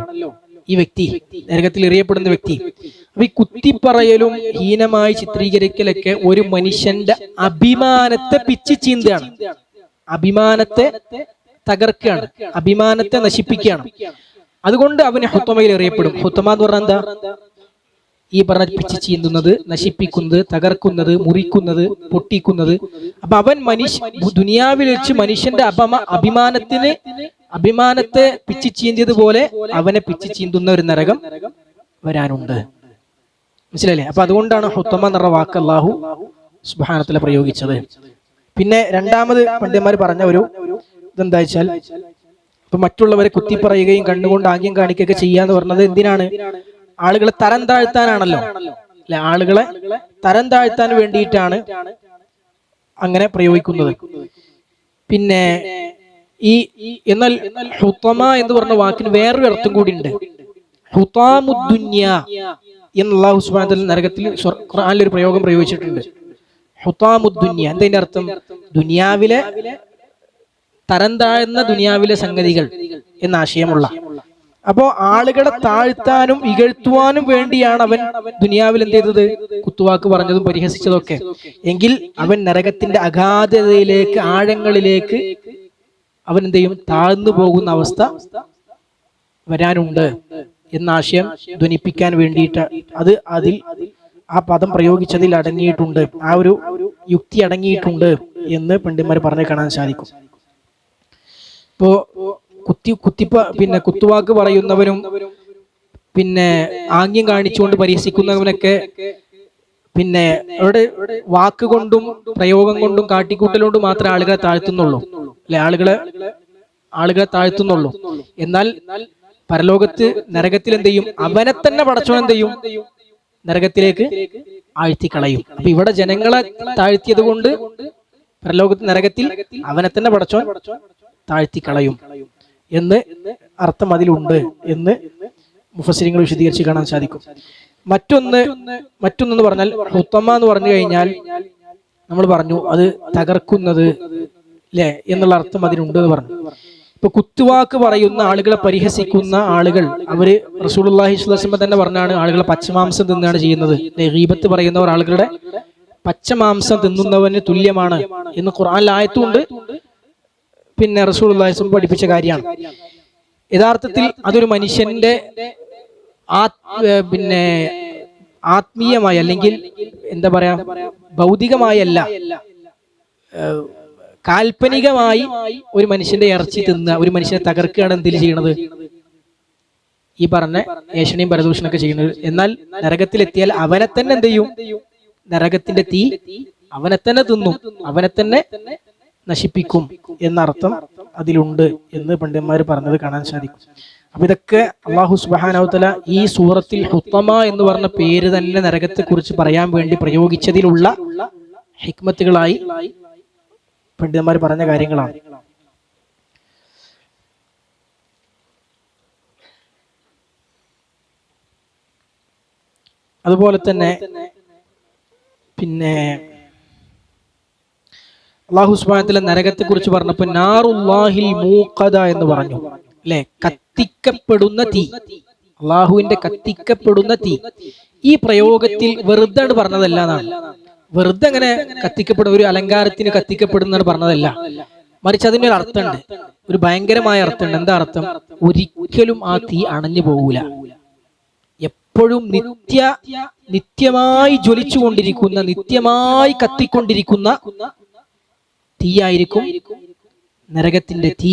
ഈ വ്യക്തി, നരകത്തിൽ എറിയപ്പെടുന്ന വ്യക്തി. അപ്പൊ ഈ കുത്തിപ്പറയലും ഹീനമായി ചിത്രീകരിക്കലൊക്കെ ഒരു മനുഷ്യന്റെ അഭിമാനത്തെ പിച്ചി ചീന്തുകയാണ്, അഭിമാനത്തെ തകർക്കുകയാണ്, അഭിമാനത്തെ നശിപ്പിക്കുകയാണ്. അതുകൊണ്ട് അവന് ഹുത്തമയിൽ എറിയപ്പെടും. ഹുത്തമ എന്ന് പറഞ്ഞാൽ എന്താ? ഈ പറഞ്ഞ പിച്ചി ചീന്തുന്നത്, നശിപ്പിക്കുന്നത്, തകർക്കുന്നത്, മുറിക്കുന്നത്, പൊട്ടിക്കുന്നത്. അപ്പൊ അവൻ ദുനിയാവിൽ വെച്ച് മനുഷ്യന്റെ അഭിമാനത്തെ പിച്ചി ചീന്തിയതുപോലെ അവനെ പിച്ചി ചീന്തുന്ന ഒരു നരകം വരാനുണ്ട്. മനസ്സിലല്ലേ? അപ്പൊ അതുകൊണ്ടാണ് ഹുത്തമ എന്ന വാക്ക് അല്ലാഹു സുബ്ഹാനഹു വ തആല പ്രയോഗിച്ചത്. പിന്നെ രണ്ടാമത് പണ്ഡിതന്മാർ പറഞ്ഞ ഒരു ഇതെന്താ വെച്ചാൽ, ഇപ്പൊ മറ്റുള്ളവരെ കുത്തിപ്പറയുകയും കണ്ണുകൊണ്ട് ആംഗ്യം കാണിക്കുകയൊക്കെ ചെയ്യാന്ന് പറഞ്ഞത് എന്തിനാണ്? ആളുകളെ തരം താഴ്ത്താനാണല്ലോ, അല്ലെ? ആളുകളെ തരം താഴ്ത്താൻ വേണ്ടിയിട്ടാണ് അങ്ങനെ പ്രയോഗിക്കുന്നത്. പിന്നെ എന്നാൽ ഹുത്തമ എന്ന് പറഞ്ഞ വാക്കിന് വേറൊരു അർത്ഥം കൂടി ഉണ്ട്. ഹുതാമുദ്ദുന്യ എന്ന് അല്ലാഹു സുബ്ഹാനഹു വ തആല നരകത്തിൽ ഖുർആനിൽ ഒരു പ്രയോഗം പ്രയോഗിച്ചിട്ടുണ്ട്. ഹുതാമുദ്ദുന്യ എന്താ അർത്ഥം? ദുനിയാവിലെ തരം താഴ്ന്ന ദുനിയാവിലെ സംഗതികൾ എന്ന ആശയമുള്ള. അപ്പോ ആളുകളെ താഴ്ത്താനും ഇകഴ്ത്തുവാനും വേണ്ടിയാണ് അവൻ ദുനിയാവിൽ എന്ത് ചെയ്തത്? കുത്തുവാക്ക് പറഞ്ഞതും പരിഹസിച്ചതൊക്കെ. എങ്കിൽ അവൻ നരകത്തിന്റെ അഗാധതയിലേക്ക്, ആഴങ്ങളിലേക്ക് അവൻ എന്ത് ചെയ്യും? താഴ്ന്നു പോകുന്ന അവസ്ഥ വരാനുണ്ട് എന്ന ആശയം ധ്വനിപ്പിക്കാൻ വേണ്ടിയിട്ട് അതിൽ ആ പദം പ്രയോഗിച്ചതിൽ അടങ്ങിയിട്ടുണ്ട്, ആ ഒരു യുക്തി അടങ്ങിയിട്ടുണ്ട് എന്ന് പണ്ഡിതന്മാർ പറഞ്ഞു കാണാൻ സാധിക്കും. ഇപ്പോ പിന്നെ കുത്തുവാക്ക് പറയുന്നവനും പിന്നെ ആംഗ്യം കാണിച്ചുകൊണ്ട് പരിഹസിക്കുന്നവനൊക്കെ പിന്നെ അവരുടെ വാക്കുകൊണ്ടും പ്രയോഗം കൊണ്ടും കാട്ടിക്കൂട്ടൽ കൊണ്ടും മാത്രമേ ആളുകളെ താഴ്ത്തുന്നുള്ളൂ, അല്ലെ? ആളുകളെ താഴ്ത്തുന്നുള്ളൂ. എന്നാൽ പരലോകത്ത് നരകത്തിൽ എന്ത് ചെയ്യും? അവനെ തന്നെ പടച്ചോൻ എന്ത് ചെയ്യും? നരകത്തിലേക്ക് ആഴ്ത്തിക്കളയും. അപ്പൊ ഇവിടെ ജനങ്ങളെ താഴ്ത്തിയത് കൊണ്ട് പരലോകത്ത് നരകത്തിൽ അവനെ തന്നെ പടച്ചോൻ താഴ്ത്തിക്കളയും എന്ന് അർത്ഥം അതിലുണ്ട് എന്ന് മുഫസ്സിരിങ്ങൾ വിശദീകരിച്ച് കാണാൻ സാധിക്കും. മറ്റൊന്നെന്ന് പറഞ്ഞാൽ ഹുത്തമ എന്ന് പറഞ്ഞു കഴിഞ്ഞാൽ നമ്മൾ പറഞ്ഞു അത് തകർക്കുന്നത്, അല്ലെ എന്നുള്ള അർത്ഥം അതിനുണ്ട് എന്ന് പറഞ്ഞു. ഇപ്പൊ കുത്തുവാക്ക് പറയുന്ന ആളുകളെ പരിഹസിക്കുന്ന ആളുകൾ, അവര് റസൂലുള്ളാഹി സ്വല്ലല്ലാഹു അലൈഹി വസല്ലം തന്നെ പറഞ്ഞാണ് ആളുകളെ പച്ചമാംസം തിന്നാണ് ചെയ്യുന്നത്. ഗീബത്ത് പറയുന്നവർ ആളുകളുടെ പച്ചമാംസം തിന്നുന്നവന് തുല്യമാണ് എന്ന് ഖുർആനിൽ ആയത്തുണ്ട്. പിന്നെ റസൂലുള്ളാഹി സ്വല്ലല്ലാഹു അലൈഹി വസല്ലം പഠിപ്പിച്ച കാര്യമാണ്. യഥാർത്ഥത്തിൽ അതൊരു മനുഷ്യന്റെ പിന്നെ ആത്മീയമായി, അല്ലെങ്കിൽ എന്താ പറയാ, ഭൗതികമായല്ല, കാൽപ്പനികമായി ഒരു മനുഷ്യന്റെ ഇറച്ചി തിന്ന ഒരു മനുഷ്യനെ തകർക്കുകയാണ് എന്തിൽ ചെയ്യണത്? ഈ പറഞ്ഞ ഏഷണിയും പരദൂഷണൊക്കെ ചെയ്യുന്നത്. എന്നാൽ നരകത്തിലെത്തിയാൽ അവനെ തന്നെ എന്ത് ചെയ്യും? നരകത്തിന്റെ തീ അവനെ തന്നെ തിന്നും, അവനെ തന്നെ നശിപ്പിക്കും എന്നർത്ഥം അതിലുണ്ട് എന്ന് പണ്ഡിതന്മാർ പറഞ്ഞത് കാണാൻ സാധിക്കും. അപ്പൊ ഇതൊക്കെ അല്ലാഹു സുബ്ഹാനഹു വ തആല ഈ സൂറത്തിൽ ഹുത്തമ എന്ന് പറഞ്ഞ പേര് തന്നെ നരകത്തെ കുറിച്ച് പറയാൻ വേണ്ടി പ്രയോഗിച്ചതിലുള്ള ഹിക്മത്തുകളായി പണ്ഡിതന്മാർ പറഞ്ഞ കാര്യങ്ങളാണ്. അതുപോലെ തന്നെ പിന്നെ അല്ലാഹു സുബ്ഹാനഹു വ തആല നരകത്തെ കുറിച്ച് പറഞ്ഞപ്പോൾ നാറുല്ലാഹിൽ മൂഖദ എന്ന് പറഞ്ഞു, അല്ലെ? കത്തിക്കപ്പെടുന്ന തീ, അള്ളാഹുവിന്റെ കത്തിക്കപ്പെടുന്ന തീ. ഈ പ്രയോഗത്തിൽ വെറുതെ പറഞ്ഞതല്ല എന്നാണ്. വെറുതെ അങ്ങനെ കത്തിക്കപ്പെടുന്ന, ഒരു അലങ്കാരത്തിന് കത്തിക്കപ്പെടുന്ന പറഞ്ഞതല്ല, മറിച്ച് അതിനൊരു അർത്ഥമുണ്ട്, ഒരു ഭയങ്കരമായ അർത്ഥമുണ്ട്. എന്താ അർത്ഥം? ഒരിക്കലും ആ തീ അണഞ്ഞു പോകൂല. എപ്പോഴും നിത്യമായി ജ്വലിച്ചുകൊണ്ടിരിക്കുന്ന, നിത്യമായി കത്തിക്കൊണ്ടിരിക്കുന്ന തീയായിരിക്കും നരകത്തിന്റെ തീ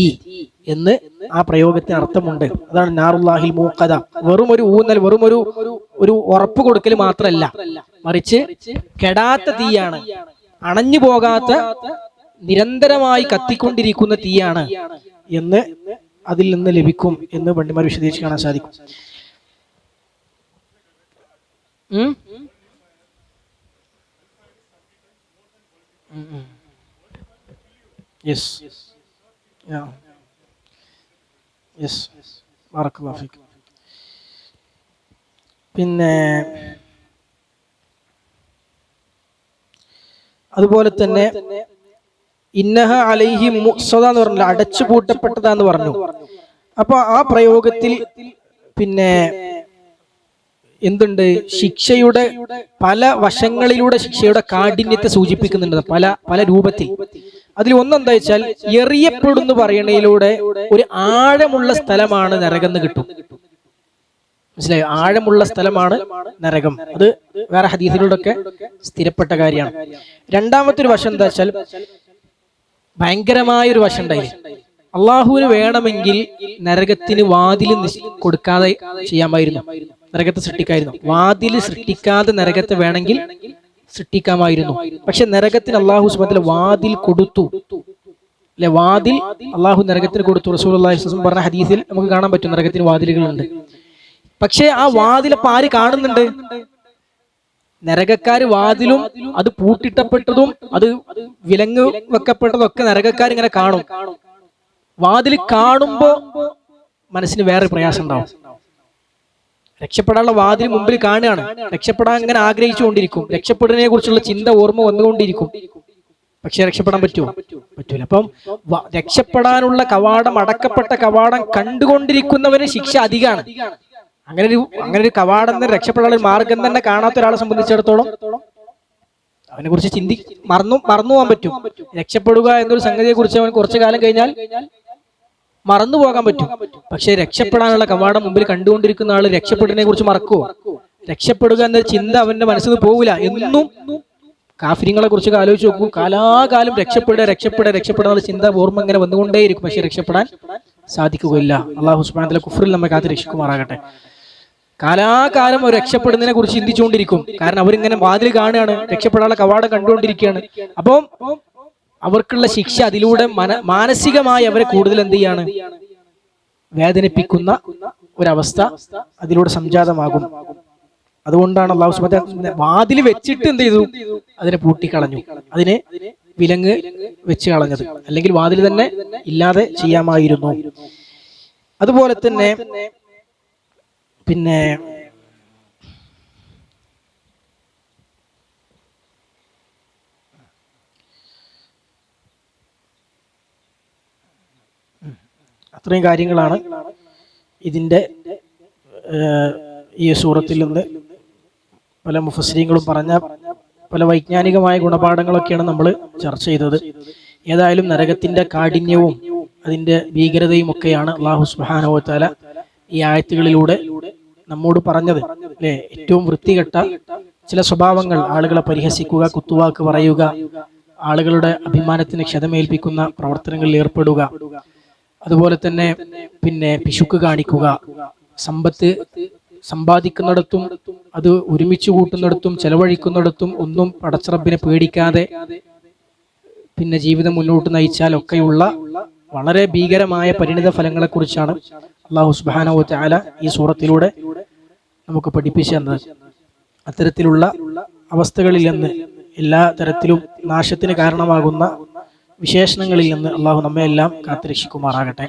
എന്ന് ആ പ്രയോഗത്തിന് അർത്ഥമുണ്ട്. അതാണ് നാറുല്ലാഹിൽ മൂഖദ. വെറും ഒരു ഊന്നൽ, വെറും ഒരു ഉറപ്പ് കൊടുക്കൽ മാത്രമല്ല, മറിച്ച് കെടാത്ത തീയാണ്, അണഞ്ഞു പോകാത്ത നിരന്തരമായി കത്തിക്കൊണ്ടിരിക്കുന്ന തീയാണ് എന്ന് അതിൽ നിന്ന് ലഭിക്കും എന്ന് പണ്ഡിതന്മാർ വിശദീകരിച്ച് കാണാൻ സാധിക്കും. യെസ്, യെസ്, ബറക്കല്ലാഹു ഫീക്. പിന്നെ അതുപോലെ തന്നെ ഇന്നഹ അലൈഹി മുഅ്സദ എന്ന് പറഞ്ഞില്ല, അടച്ചുപൂട്ടപ്പെട്ടതാന്ന് പറഞ്ഞു. അപ്പൊ ആ പ്രയോഗത്തിൽ പിന്നെ എന്തുണ്ട്? ശിക്ഷയുടെ പല വശങ്ങളിലൂടെ ശിക്ഷയുടെ കാഠിന്യത്തെ സൂചിപ്പിക്കുന്നുണ്ട്, പല പല രൂപത്തിൽ. അതിൽ ഒന്നെന്താ വെച്ചാൽ, എറിയപ്പെടുന്നു പറയണയിലൂടെ ഒരു ആഴമുള്ള സ്ഥലമാണ് നരകം എന്ന് കിട്ടും. മനസ്സിലായോ? ആഴമുള്ള സ്ഥലമാണ് നരകം. അത് വേറെ ഹദീസിലൂടെയൊക്കെ സ്ഥിരപ്പെട്ട കാര്യമാണ്. രണ്ടാമത്തെ ഒരു വശം എന്താ വെച്ചാൽ, ഭയങ്കരമായ ഒരു വശം ഉണ്ടായി. അള്ളാഹുവിന് വേണമെങ്കിൽ നരകത്തിന് വാതിൽ കൊടുക്കാതെ ചെയ്യാമായിരുന്നു, നരകത്തെ സൃഷ്ടിക്കായിരുന്നു. വാതിൽ സൃഷ്ടിക്കാതെ നരകത്തെ വേണമെങ്കിൽ സൃഷ്ടിക്കാമായിരുന്നു. പക്ഷെ നരകത്തിന് അള്ളാഹു സുബ്ഹാനഹു വ തആല വാതിൽ കൊടുത്തു, അല്ലെ? വാതിൽ അള്ളാഹു നരകത്തിന് കൊടുത്തു. റസൂലുള്ളാഹി സ്വല്ലല്ലാഹു അലൈഹി വസല്ലം പറഞ്ഞ ഹദീസിൽ നമുക്ക് കാണാൻ പറ്റും നരകത്തിന് വാതിലുകളുണ്ട്. പക്ഷെ ആ വാതിലപ്പോ ആര് കാണുന്നുണ്ട്? നരകക്കാര് വാതിലും അത് പൂട്ടിട്ടപ്പെട്ടതും അത് വിലങ്ങ് വെക്കപ്പെട്ടതും ഒക്കെ നരകക്കാർ ഇങ്ങനെ കാണും. വാതിൽ കാണുമ്പോ മനസ്സിന് വേറെ പ്രയാസം ഉണ്ടാവും. രക്ഷപ്പെടാനുള്ള വാതിൽ മുമ്പിൽ കാണുകയാണ്, രക്ഷപ്പെടാൻ ഇങ്ങനെ ആഗ്രഹിച്ചുകൊണ്ടിരിക്കും, രക്ഷപ്പെടുന്നതിനെ കുറിച്ചുള്ള ചിന്ത ഓർമ്മ വന്നുകൊണ്ടിരിക്കും. പക്ഷെ രക്ഷപ്പെടാൻ പറ്റുമോ? പറ്റൂല. അപ്പം രക്ഷപ്പെടാനുള്ള കവാടം, അടക്കപ്പെട്ട കവാടം കണ്ടുകൊണ്ടിരിക്കുന്നവന് ശിക്ഷ അധികമാണ്. അങ്ങനെ ഒരു കവാടം തന്നെ, രക്ഷപ്പെടാനുള്ള ഒരു മാർഗം തന്നെ കാണാത്ത ഒരാളെ സംബന്ധിച്ചിടത്തോളം അവനെ കുറിച്ച് മറന്നു പോകാൻ പറ്റും. രക്ഷപ്പെടുക എന്നൊരു സംഗതിയെ കുറിച്ച് അവൻ കുറച്ചു കാലം കഴിഞ്ഞാൽ മറന്നു പോകാൻ പറ്റും. പക്ഷെ രക്ഷപ്പെടാനുള്ള കവാടം മുമ്പിൽ കണ്ടുകൊണ്ടിരിക്കുന്ന ആള് രക്ഷപ്പെടുന്നതിനെ കുറിച്ച് മറക്കുവോ? രക്ഷപ്പെടുക എന്ന ചിന്ത അവന്റെ മനസ്സിൽ നിന്ന് പോകില്ല. എന്നും കാഫിര്യങ്ങളെ കുറിച്ചൊക്കെ ആലോചിച്ച് നോക്കൂ. കാലാകാലം രക്ഷപ്പെടുക എന്നുള്ള ചിന്ത ഓർമ്മ ഇങ്ങനെ വന്നുകൊണ്ടേയിരിക്കും. പക്ഷെ രക്ഷപ്പെടാൻ സാധിക്കുകയില്ല. അല്ലാഹു സുബ്ഹാനഹു വ തആല കുഫ്റിൽ നമ്മെ കാത്ത് രക്ഷിക്കുമാറാകട്ടെ. കാലാകാലം അവർ രക്ഷപ്പെടുന്നതിനെ കുറിച്ച് ചിന്തിച്ചുകൊണ്ടിരിക്കും. കാരണം അവരിങ്ങനെ വാതിൽ കാണുകയാണ്, രക്ഷപ്പെടാനുള്ള കവാടം കണ്ടുകൊണ്ടിരിക്കുകയാണ്. അപ്പം അവർക്കുള്ള ശിക്ഷ അതിലൂടെ മാനസികമായി അവരെ കൂടുതൽ എന്ത് ചെയ്യാണ്? വേദനിപ്പിക്കുന്ന ഒരവസ്ഥ അതിലൂടെ സംജാതമാകും. അതുകൊണ്ടാണ് അല്ലാഹു സുബ്ഹാനഹു വ തആല വാതിൽ വെച്ചിട്ട് എന്ത് ചെയ്തു? അതിനെ പൂട്ടിക്കളഞ്ഞു, അതിനെ വിലങ്ങ് വെച്ച് കളഞ്ഞത്. അല്ലെങ്കിൽ വാതിൽ തന്നെ ഇല്ലാതെ ചെയ്യാമായിരുന്നു. അതുപോലെ തന്നെ പിന്നെ അത്രയും കാര്യങ്ങളാണ് ഇതിൻ്റെ ഈ സൂറത്തിൽ നിന്ന് പല മുഫസ്സിരീങ്ങളും പറഞ്ഞ പല വൈജ്ഞാനികമായ ഗുണപാഠങ്ങളൊക്കെയാണ് നമ്മൾ ചർച്ച ചെയ്തത്. ഏതായാലും നരകത്തിന്റെ കാഠിന്യവും അതിന്റെ ഭീകരതയും ഒക്കെയാണ് അല്ലാഹു സുബ്ഹാനഹു വ തആല ഈ ആയത്തുകളിലൂടെ നമ്മോട് പറഞ്ഞത്, അല്ലെ? ഏറ്റവും വൃത്തികെട്ട ചില സ്വഭാവങ്ങൾ, ആളുകളെ പരിഹസിക്കുക, കുത്തുവാക്ക് പറയുക, ആളുകളുടെ അഭിമാനത്തിന് ക്ഷതമേൽപ്പിക്കുന്ന പ്രവർത്തനങ്ങളിൽ ഏർപ്പെടുക, അതുപോലെ തന്നെ പിന്നെ പിശുക്ക് കാണിക്കുക, സമ്പത്ത് സമ്പാദിക്കുന്നിടത്തും അത് ഒരുമിച്ച് കൂട്ടുന്നിടത്തും ചെലവഴിക്കുന്നിടത്തും ഒന്നും പടച്ചറബിനെ പേടിക്കാതെ പിന്നെ ജീവിതം മുന്നോട്ട് നയിച്ചാലൊക്കെയുള്ള വളരെ ഭീകരമായ പരിണിത ഫലങ്ങളെ കുറിച്ചാണ് അല്ലാഹു സുബ്ഹാനഹു വ തആല ഈ സൂറത്തിലൂടെ നമുക്ക് പഠിപ്പിച്ചു തന്നത്. അത്തരത്തിലുള്ള അവസ്ഥകളിൽ നിന്ന്, എല്ലാ തരത്തിലും നാശത്തിന് കാരണമാകുന്ന വിശേഷണങ്ങളിൽ നിന്ന് അള്ളാഹു നമ്മയെല്ലാം കാത്തുരക്ഷിക്കുമാറാകട്ടെ.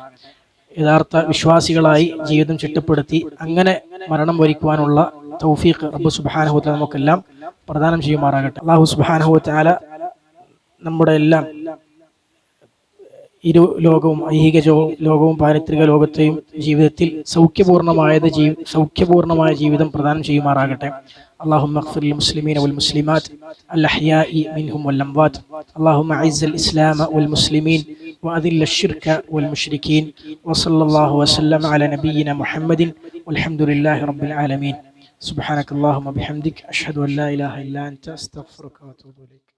യഥാർത്ഥ വിശ്വാസികളായി ജീവിതം ചിട്ടപ്പെടുത്തി അങ്ങനെ മരണം വരിക്കുവാനുള്ള തൗഫീഖ് റബ്ബ് സുബ്ഹാനഹു വ തആല നമുക്കെല്ലാം പ്രദാനം ചെയ്യുമാറാകട്ടെ. അല്ലാഹു സുബ്ഹാനഹു വ തആല നമ്മുടെ എല്ലാം ഇരു ലോകവും, ഐഹിക ലോകവും പാരിത്രിക ലോകത്തെയും ജീവിതത്തിൽ സൗഖ്യപൂർണമായ ജീവിതം പ്രദാനം ചെയ്യുമാറാകട്ടെ. اللهم اغفر للمسلمين والمسلمات الأحياء منهم والأموات. اللهم أعز الإسلام والمسلمين وأذل الشرك والمشركين. وصلى الله وسلم على نبينا محمد والحمد لله رب العالمين. سبحانك اللهم وبحمدك أشهد أن لا إله إلا أنت أستغفرك وأتوب إليك.